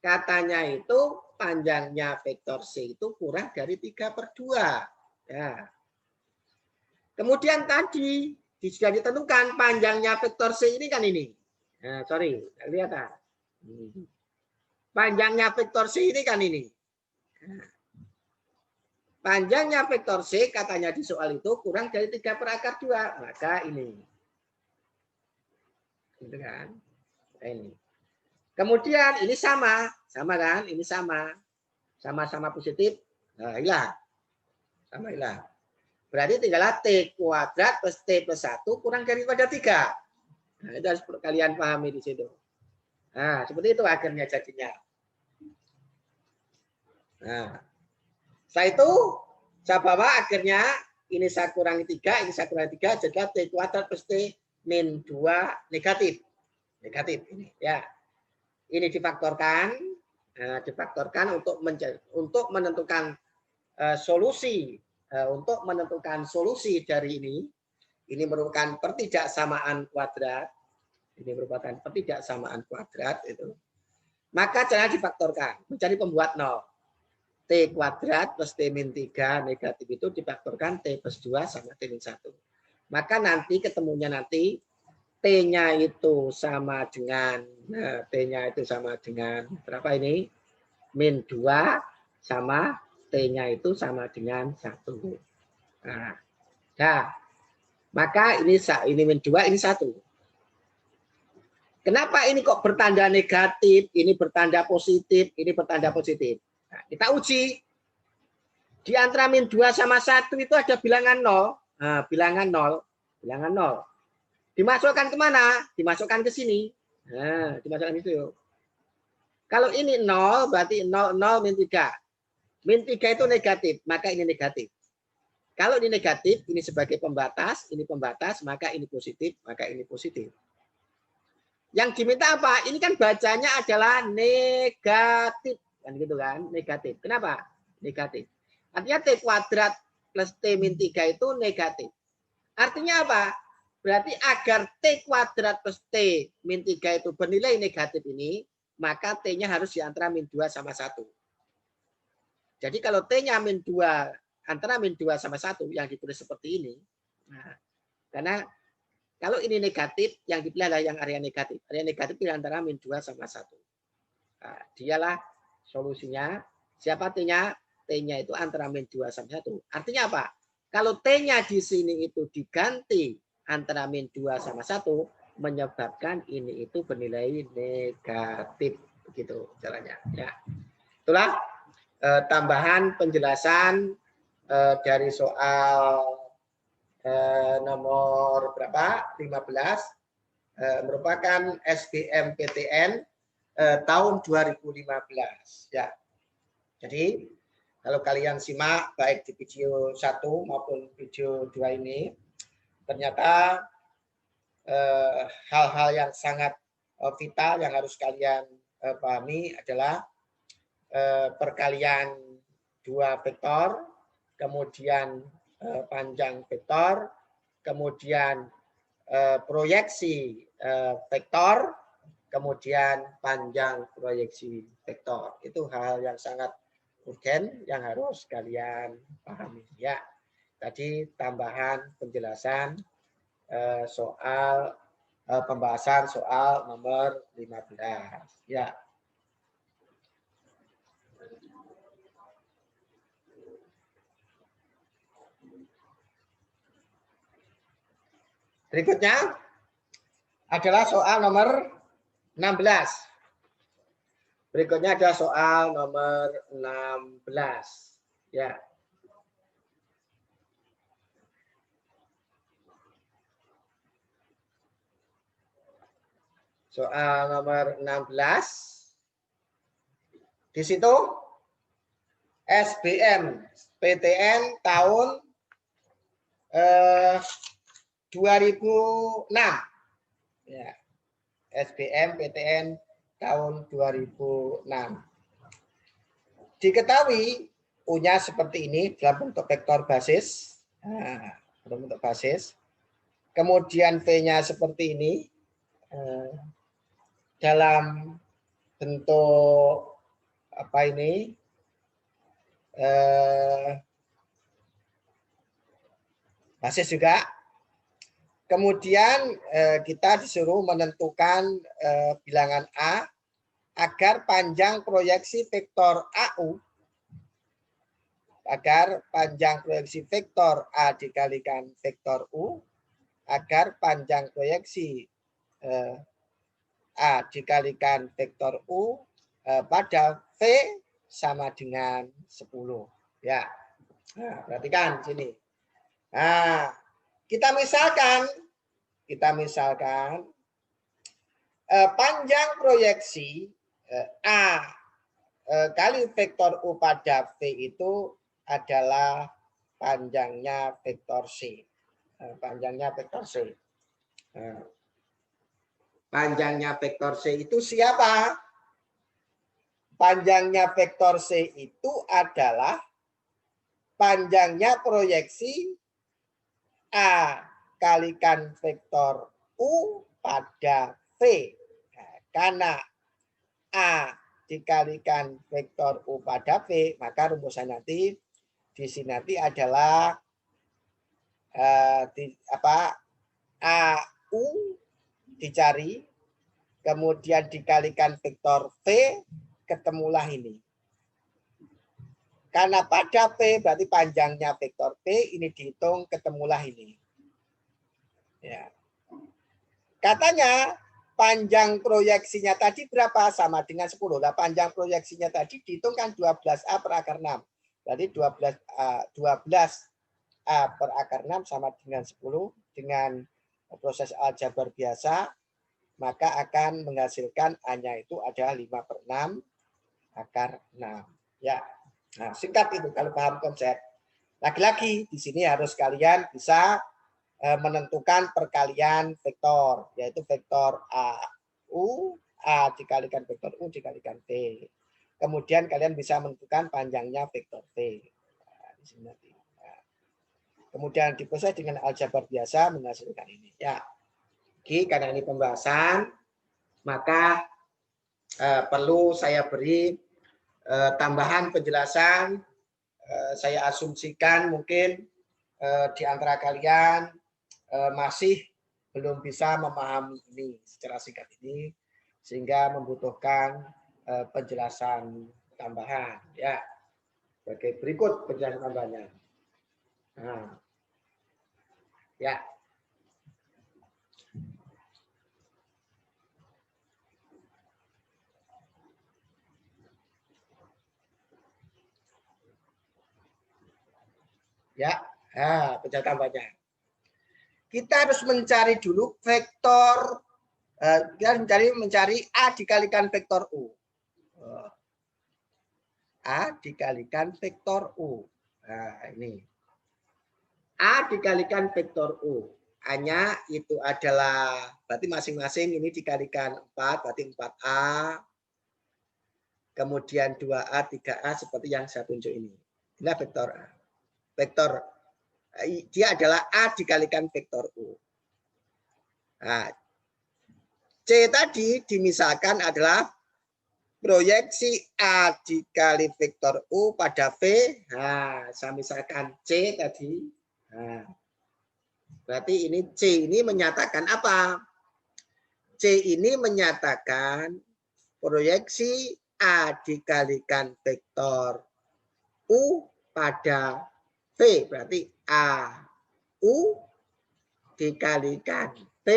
katanya itu panjangnya vektor C itu kurang dari 3 per 2. Ya. Kemudian tadi sudah ditentukan panjangnya vektor C ini kan ini. Nah, sorry, lihat. Panjangnya vektor C ini kan ini. Nah, panjangnya vektor C katanya di soal itu kurang dari 3 per akar 2. Maka ini. Gitu kan? Ini. Kemudian ini sama kan? Ini sama-sama positif. Nah, hilang. Sama hilang. Berarti tinggallah T kuadrat plus T plus 1 kurang daripada 3. Nah, itu harus kalian pahami di situ. Nah, seperti itu akhirnya jadinya. Nah, setelah itu saya bawa akhirnya ini saya kurangi 3, ini saya kurangi 3, jadilah T kuadrat plus T min 2 negatif. Negatif ini ya. Ini difaktorkan, untuk menentukan solusi, dari ini. Ini merupakan pertidaksamaan kuadrat. Ini merupakan pertidaksamaan kuadrat itu. Maka cara difaktorkan, mencari pembuat 0. T kuadrat plus T min 3 negatif itu difaktorkan T plus 2 sama T min 1. Maka nanti ketemunya nanti T-nya itu sama dengan, T-nya itu sama dengan berapa ini? Min 2 sama T-nya itu sama dengan 1. Nah, maka ini min 2, ini 1. Kenapa ini kok bertanda negatif, ini bertanda positif, ini bertanda positif? Nah, kita uji. Di antara min 2 sama 1 itu ada bilangan 0. Nah, bilangan 0. Dimasukkan kemana? Dimasukkan ke sini. Nah, dimasukkan itu. Kalau ini 0, berarti 0 min 3. Min 3 itu negatif, maka ini negatif. Kalau ini negatif, ini sebagai pembatas, ini pembatas, maka ini positif, maka ini positif. Yang diminta apa? Ini kan bacanya adalah negatif. Kan gitu kan? Negatif. Kenapa? Negatif. Artinya T kuadrat plus T min 3 itu negatif. Artinya apa? Berarti agar T kuadrat plus T min 3 itu bernilai negatif ini, maka T-nya harus di antara min 2 sama 1. Jadi kalau T-nya min 2, antara min 2 sama 1 yang ditulis seperti ini, nah, karena kalau ini negatif, yang dipilih adalah yang area negatif. Area negatif di antara min 2 sama 1. Nah, dialah solusinya. Siapa T-nya? T-nya itu antara min 2 sama 1. Artinya apa? Kalau T-nya di sini itu diganti antara min 2 sama 1, menyebabkan ini itu bernilai negatif. Begitu caranya. Ya. Itulah tambahan penjelasan dari soal nomor berapa? 15 merupakan SBMPTN tahun 2015 ya. Jadi kalau kalian simak baik di video 1 maupun video 2 ini, ternyata hal-hal yang sangat vital yang harus kalian pahami adalah perkalian dua vektor, kemudian panjang vektor, kemudian proyeksi vektor, kemudian panjang proyeksi vektor. Itu hal yang sangat urgen yang harus kalian pahami ya. Tadi tambahan penjelasan soal pembahasan soal nomor 15 ya. Berikutnya adalah soal nomor 16. Berikutnya adalah soal nomor 16 ya. Soal nomor 16. Di situ SBM PTN tahun 2006 ya. SBM PTN tahun 2006. Diketahui U-nya seperti ini dalam bentuk vektor basis. Nah, dalam bentuk basis. Kemudian V-nya seperti ini dalam bentuk apa ini? Basis juga. Kemudian kita disuruh menentukan bilangan A agar panjang proyeksi vektor AU A dikalikan vektor U agar panjang proyeksi A dikalikan vektor U pada V sama dengan 10 ya. Nah, perhatikan sini. Nah, kita misalkan panjang proyeksi A kali vektor U pada V itu adalah panjangnya vektor C. Panjangnya vektor C. Panjangnya vektor C itu siapa? Panjangnya vektor C itu adalah panjangnya proyeksi A kalikan vektor U pada V. Nah, karena A dikalikan vektor U pada V, maka rumusan nanti di sini nanti adalah AU dicari, kemudian dikalikan vektor V, ketemulah ini. Karena pada P berarti panjangnya vektor P ini dihitung ketemulah ini. Ya. Katanya panjang proyeksinya tadi berapa? Sama dengan 10. Nah, panjang proyeksinya tadi dihitung kan 12A per akar 6. Berarti 12A per akar 6 sama dengan 10 dengan proses aljabar biasa, maka akan menghasilkan A-nya itu adalah 5 per 6 akar 6. Ya. Nah, singkat itu kalau paham konsep. Lagi-lagi di sini harus kalian bisa menentukan perkalian vektor, yaitu vektor AU, A dikalikan vektor U dikalikan V. Kemudian kalian bisa menentukan panjangnya vektor V. Nah, di sini nanti. Nah, kemudian diproses dengan aljabar biasa menghasilkan ini. Ya, oke, karena ini pembahasan, maka perlu saya beri tambahan penjelasan. Saya asumsikan mungkin di antara kalian masih belum bisa memahami ini secara singkat ini, sehingga membutuhkan penjelasan tambahan ya. Oke, berikut penjelasan tambahannya. Nah, ya. Ya, nah, penjara tambahnya. Kita harus mencari dulu vektor, kita mencari A dikalikan vektor U. A dikalikan vektor U. Nah, ini. A dikalikan vektor U. A-nya itu adalah, berarti masing-masing ini dikalikan 4, berarti 4A. Kemudian 2A, 3A seperti yang saya tunjuk ini. Ini vektor A. Vektor, dia adalah A dikalikan vektor U. Nah, C tadi dimisalkan adalah proyeksi A dikali vektor U pada V. Nah, saya misalkan C tadi. Nah, berarti ini C ini menyatakan apa? C ini menyatakan proyeksi A dikalikan vektor U pada V. Berarti A U dikalikan V,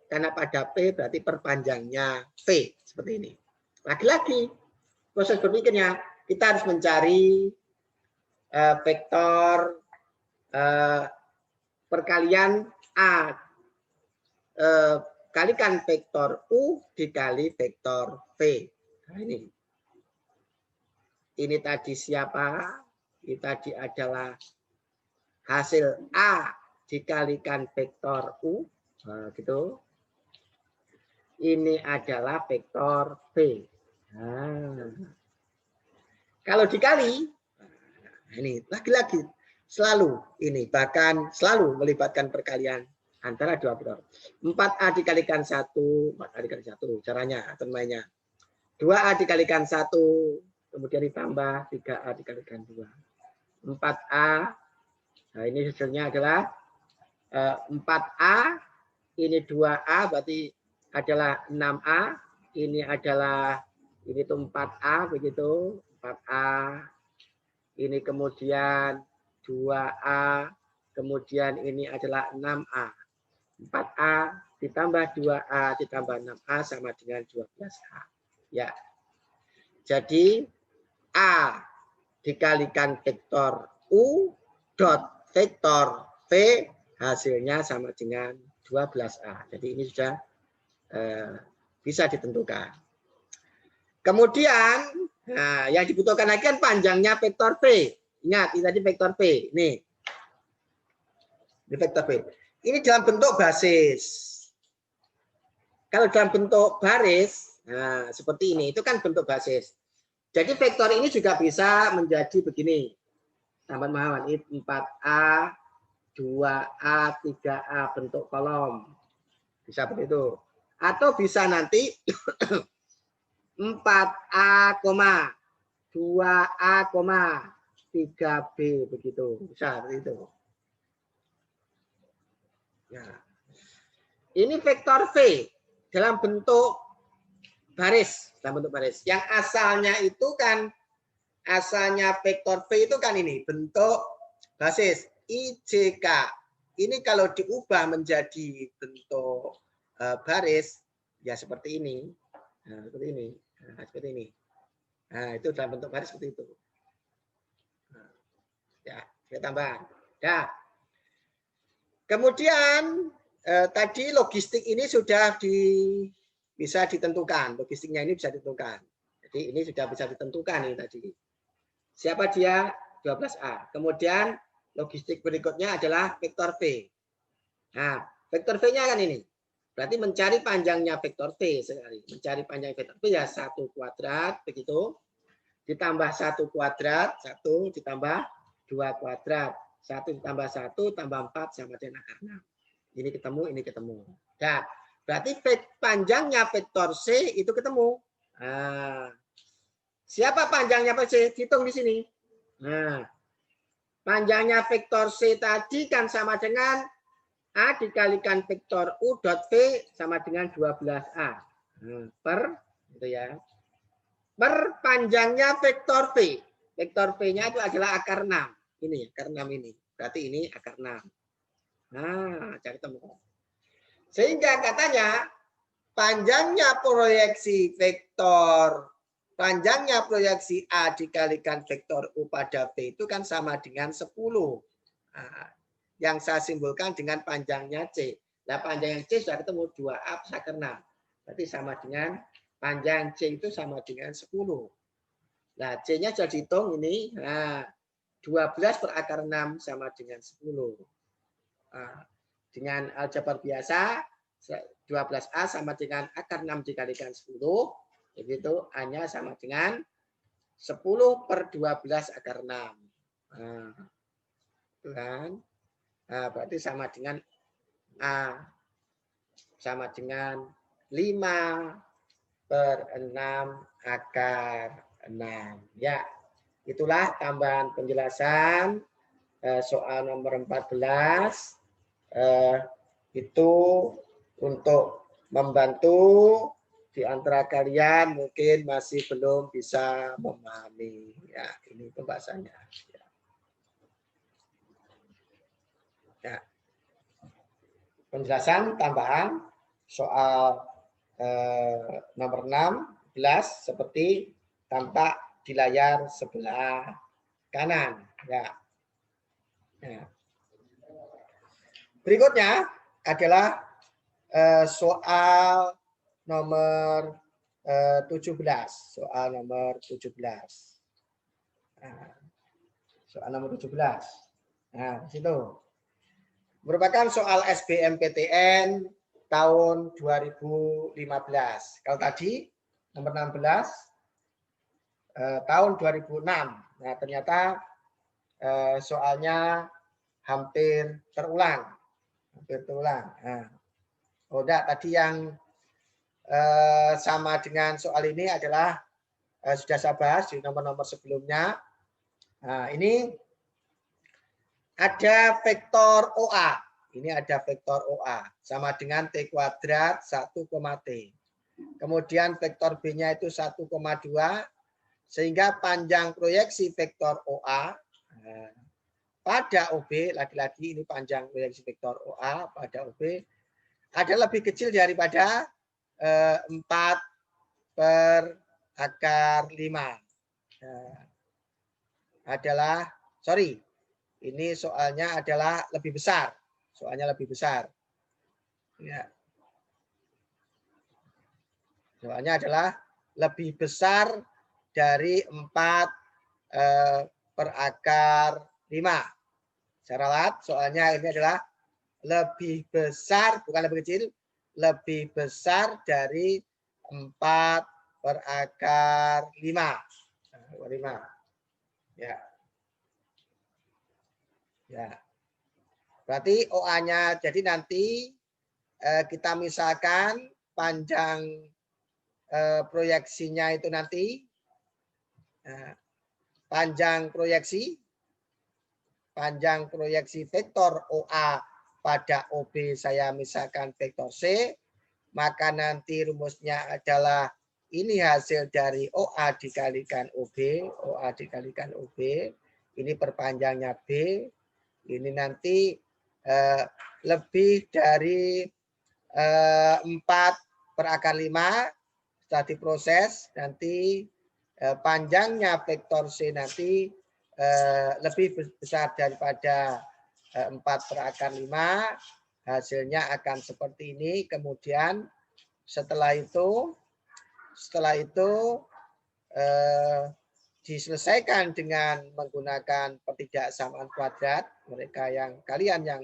karena pada P berarti perpanjangnya V. Seperti ini. Lagi-lagi proses berpikirnya, kita harus mencari vektor perkalian A kalikan vektor U dikali vektor V. Nah, ini tadi siapa? Ini tadi adalah hasil A dikalikan vektor U. Nah, gitu. Ini adalah vektor V. Nah, kalau dikali, nah, ini lagi-lagi selalu ini, bahkan selalu melibatkan perkalian antara dua vektor. 4A dikalikan 1, 4A dikalikan 1, caranya atau mainnya. 2A dikalikan 1, kemudian ditambah 3A dikalikan 2. 4A, nah ini hasilnya adalah 4A, ini 2A, berarti adalah 6A, ini adalah, ini tuh 4A, begitu, 4A, ini kemudian 2A, kemudian ini adalah 6A. 4A ditambah 2A ditambah 6A sama dengan 12A. Ya. Jadi A dikalikan vektor U dot vektor V hasilnya sama dengan 12A. Jadi ini sudah bisa ditentukan. Kemudian nah, yang dibutuhkan lagi kan panjangnya vektor V. Ingat, ini tadi vektor V. Ini vektor V. Ini dalam bentuk basis. Kalau dalam bentuk baris, nah seperti ini, itu kan bentuk basis. Jadi vektor ini juga bisa menjadi begini. Tambah mahawan, 4A, 2A, 3A bentuk kolom. Bisa seperti itu. Atau bisa nanti 4A, 2A, 3B begitu. Bisa seperti itu. Ya. Ini vektor V dalam bentuk baris, Yang asalnya itu kan, asalnya vektor V itu kan ini bentuk basis IJK. Ini kalau diubah menjadi bentuk baris, ya seperti ini, nah, seperti ini, nah, seperti ini. Nah, itu dalam bentuk baris seperti itu. Nah, ya, saya tambah. Ya. Kemudian tadi logistik ini sudah bisa ditentukan. Logistiknya ini bisa ditentukan. Jadi ini sudah bisa ditentukan ini tadi. Siapa dia? 12A. Kemudian logistik berikutnya adalah vektor V. Nah, vektor V-nya kan ini. Berarti mencari panjangnya vektor V sekali. Mencari panjang vektor V ya 1 kuadrat begitu. Ditambah 1 kuadrat, 1 ditambah 2 kuadrat. 1 ditambah 1 tambah 4 sama dengan akar 6. Ini ketemu, ini ketemu. Nah, berarti panjangnya vektor C itu ketemu. Nah, siapa panjangnya C? Hitung di sini. Nah, panjangnya vektor C tadi kan sama dengan A dikalikan vektor U dot V sama dengan 12A. Per, gitu ya. Per panjangnya vektor V. Vektor V-nya itu adalah akar 6. Ini akar 6 ini. Berarti ini akar 6. Nah, cari temukan. Sehingga katanya panjangnya proyeksi vektor, panjangnya proyeksi A dikalikan vektor U pada V itu kan sama dengan 10. Nah, yang saya simbolkan dengan panjangnya C. Nah, panjang C sudah ketemu 2A plus akar 6. Berarti sama dengan panjang C itu sama dengan 10. Nah, C-nya sudah dihitung ini. Nah, 12 per akar 6 sama dengan 10. Nah, dengan aljabar biasa, 12A sama dengan akar 6 dikalikan 10. Begitu, A-nya sama dengan 10 per 12 akar 6. Nah, itu kan. Nah, berarti sama dengan A sama dengan 5 per 6 akar 6. Ya, itulah tambahan penjelasan soal nomor 14. Itu untuk membantu di antara kalian mungkin masih belum bisa memahami. Ya, ini pembahasannya. Ya. Penjelasan tambahan soal nomor 16 seperti tampak di layar sebelah kanan. Ya. Ya. Berikutnya adalah soal nomor 17. Soal nomor 17. Nah, soal nomor 17. Nah, di situ. Merupakan soal SBMPTN tahun 2015. Kalau tadi nomor 16 tahun 2006. Nah, ternyata soalnya hampir terulang. Hampir terulang. Nah, enggak, tadi yang sama dengan soal ini adalah sudah saya bahas di nomor-nomor sebelumnya. Nah, ini ada vektor OA. Ini ada vektor OA sama dengan T kuadrat 1, T. Kemudian vektor B-nya itu 1,2 sehingga panjang proyeksi vektor OA pada OB, lagi-lagi ini panjang proyeksi vektor OA pada OB ada lebih kecil daripada 4 per akar 5. Adalah, sorry, ini soalnya adalah lebih besar. Soalnya lebih besar. Ya. Soalnya adalah lebih besar dari 4 per akar 5. Secara lat, soalnya ini adalah lebih besar, bukan lebih kecil, lebih besar dari 4 per akar 5. 5. Ya. Ya. Berarti OA-nya, jadi nanti kita misalkan panjang proyeksinya itu nanti panjang proyeksi vektor OA pada OB saya misalkan vektor C, maka nanti rumusnya adalah ini hasil dari OA dikalikan OB, OA dikalikan OB, ini perpanjangnya B, ini nanti lebih dari 4 per akar 5 setelah diproses nanti panjangnya vektor C nanti lebih besar daripada 4 per akar 5, hasilnya akan seperti ini. Kemudian setelah itu diselesaikan dengan menggunakan pertidaksamaan kuadrat. Kalian yang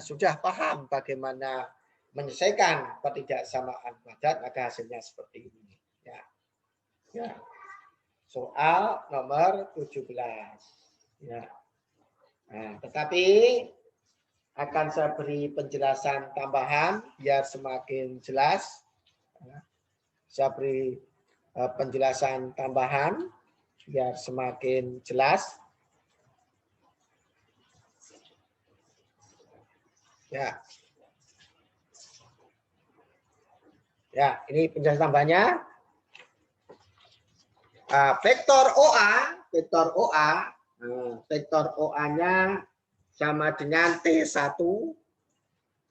sudah paham bagaimana menyelesaikan pertidaksamaan kuadrat, maka hasilnya seperti ini. Ya. Ya. Soal nomor 17. Ya. Nah, tetapi akan saya beri penjelasan tambahan biar semakin jelas. Saya beri penjelasan tambahan biar semakin jelas. Ya. Ya, ini penjelasan tambahnya. Vektor OA-nya sama dengan T1,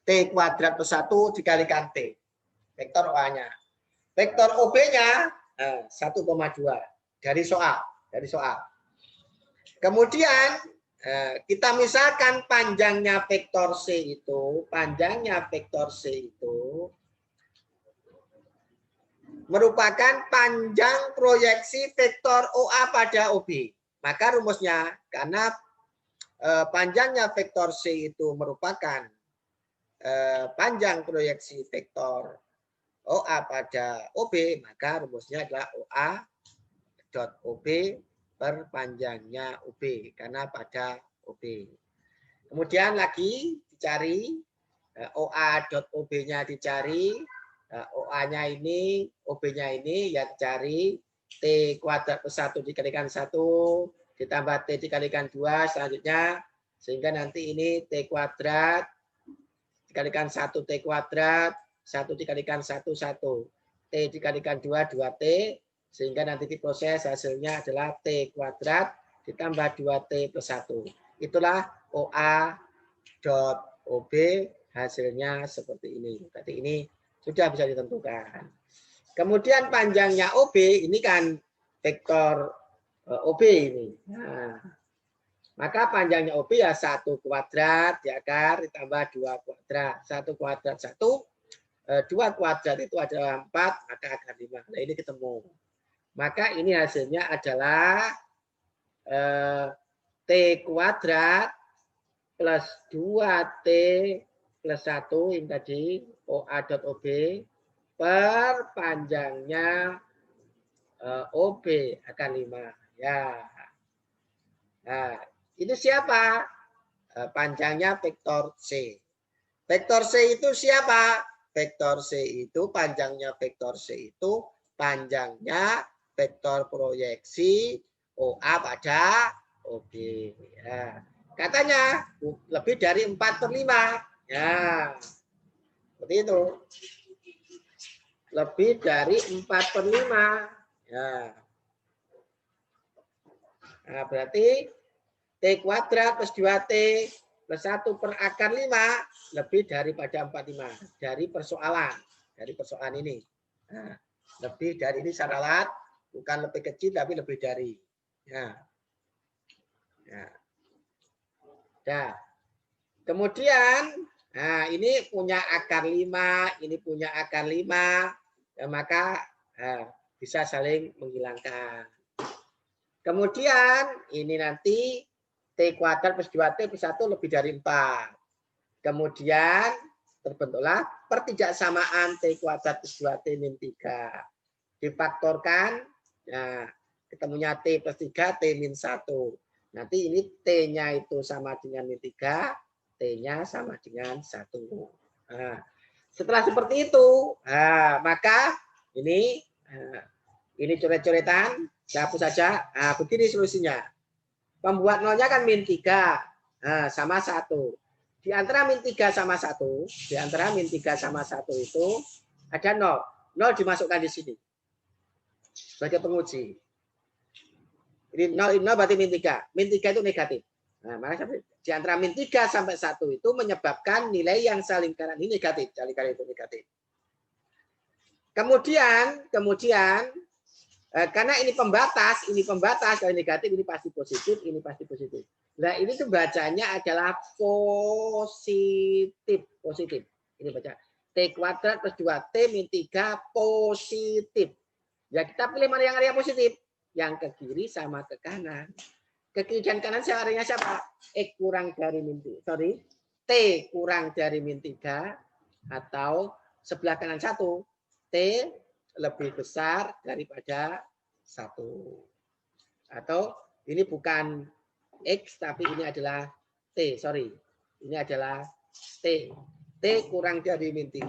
T kuadrat plus 1 dikalikan T. Vektor OA-nya. Vektor OB-nya 1,2 dari soal. Kemudian Kita misalkan panjangnya vektor C itu, merupakan panjang proyeksi vektor OA pada OB. Maka rumusnya, karena panjangnya vektor C itu merupakan panjang proyeksi vektor OA pada OB, maka rumusnya adalah OA dot OB per panjangnya OB, karena pada OB. Kemudian lagi dicari OA dot OB-nya dicari, OA-nya ini, OB-nya ini ya dicari T kuadrat plus 1 dikalikan 1 ditambah T dikalikan 2 selanjutnya, sehingga nanti ini T kuadrat dikalikan 1 T kuadrat, 1 dikalikan 1, 1. T dikalikan 2, 2T, sehingga nanti diproses hasilnya adalah T kuadrat ditambah 2T plus 1. Itulah OA dot OB, hasilnya seperti ini. Berarti ini sudah bisa ditentukan. Kemudian panjangnya OB, ini kan vektor OB ini. Nah, maka panjangnya OB ya 1 kuadrat ya kan, ditambah 2 kuadrat. 1 kuadrat 1, 2 kuadrat itu adalah 4, maka akar 5. Nah, ini ketemu. Maka ini hasilnya adalah T kuadrat plus 2T plus 1, ini tadi OA dot OB per panjangnya OB akar 5. Ya. Nah, ini siapa? Panjangnya vektor C. Vektor C itu siapa? Vektor C itu panjangnya vektor C itu panjangnya vektor proyeksi OA pada OB. Ya. Katanya lebih dari 4/5. Ya. Seperti itu. Lebih dari 4/5. Ya. Nah, berarti T kuadrat plus 2T plus 1 per akar 5 lebih daripada 45 dari persoalan. Dari persoalan ini. Nah, lebih dari ini syarat, bukan lebih kecil tapi lebih dari. Ya. Ya. Nah, kemudian, nah ini punya akar 5, ini punya akar 5, ya, maka bisa saling menghilangkan. Kemudian ini nanti T kuadrat plus 2T plus 1 lebih dari 4. Kemudian terbentuklah pertidaksamaan T kuadrat plus 2T min 3. Difaktorkan, nah, ketemunya T plus 3, T min 1. Nanti ini T-nya itu sama dengan min 3, T-nya sama dengan 1. Nah, setelah seperti itu, nah, maka ini coret-coretan, saya hapus saja. Nah, begini solusinya. Pembuat nolnya kan min 3, nah, sama 1. Di antara min 3 sama 1, di antara min 3 sama 1 itu ada 0. 0 dimasukkan di sini sebagai penguji. Ini 0 berarti min 3. Min 3 itu negatif. Nah, maka di antara min 3 sampai 1 itu menyebabkan nilai yang selingkaran ini negatif. Selingkaran itu negatif. Kemudian karena ini pembatas, kalau negatif ini pasti positif, ini pasti positif. Nah, ini tuh bacanya adalah positif. Ini baca T kuadrat plus 2T min 3 positif. Ya, kita pilih mana yang area positif. Yang ke kiri sama ke kanan. Ke kiri dan kanan areanya siapa? Kurang dari min 3. Sorry. T kurang dari min 3 atau sebelah kanan 1. T lebih besar daripada 1. Atau ini bukan X tapi ini adalah T. Sorry. Ini adalah T. T kurang dari min 3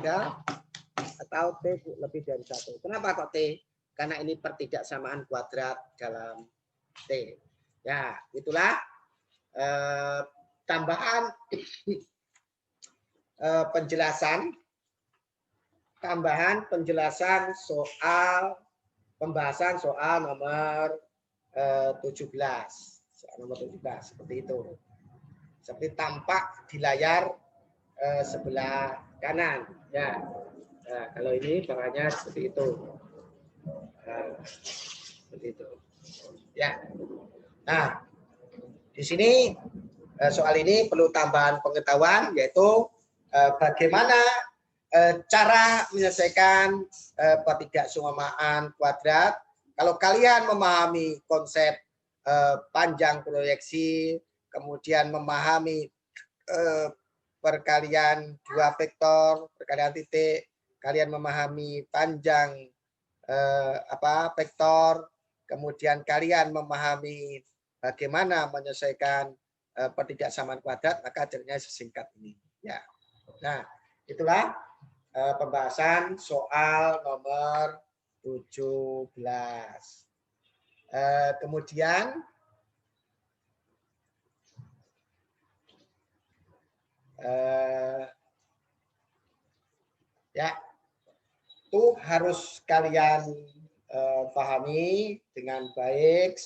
atau T lebih dari 1. Kenapa kok T? Karena ini pertidaksamaan kuadrat dalam T. Ya, itulah tambahan penjelasan soal pembahasan soal nomor 17. Soal nomor 17 seperti itu. Seperti tampak di layar sebelah kanan. Ya. Nah, kalau ini caranya seperti itu. Seperti itu. Ya. Nah, Di sini soal ini perlu tambahan pengetahuan, yaitu bagaimana cara menyelesaikan pertidaksamamaan kuadrat. Kalau kalian memahami konsep panjang proyeksi, kemudian memahami perkalian dua vektor, perkalian titik, kalian memahami panjang vektor, kemudian kalian memahami bagaimana menyelesaikan pertidaksamaan kuadrat, maka caranya sesingkat ini. Ya. Nah, itulah pembahasan soal nomor 17. Kemudian ya, itu harus kalian pahami dengan baik.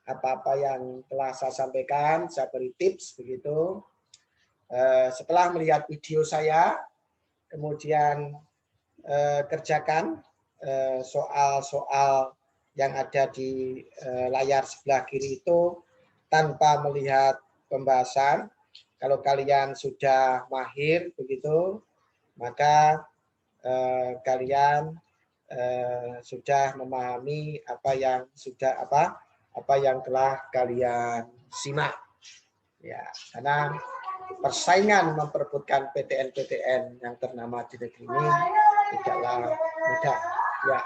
Apa-apa yang telah saya sampaikan, saya beri tips begitu. Setelah melihat video saya, kemudian kerjakan soal-soal yang ada di layar sebelah kiri itu tanpa melihat pembahasan. Kalau kalian sudah mahir begitu, maka kalian sudah memahami apa yang telah kalian simak. Ya, karena persaingan memperebutkan PTN-PTN yang ternama di negeri ini tidaklah mudah. Ya.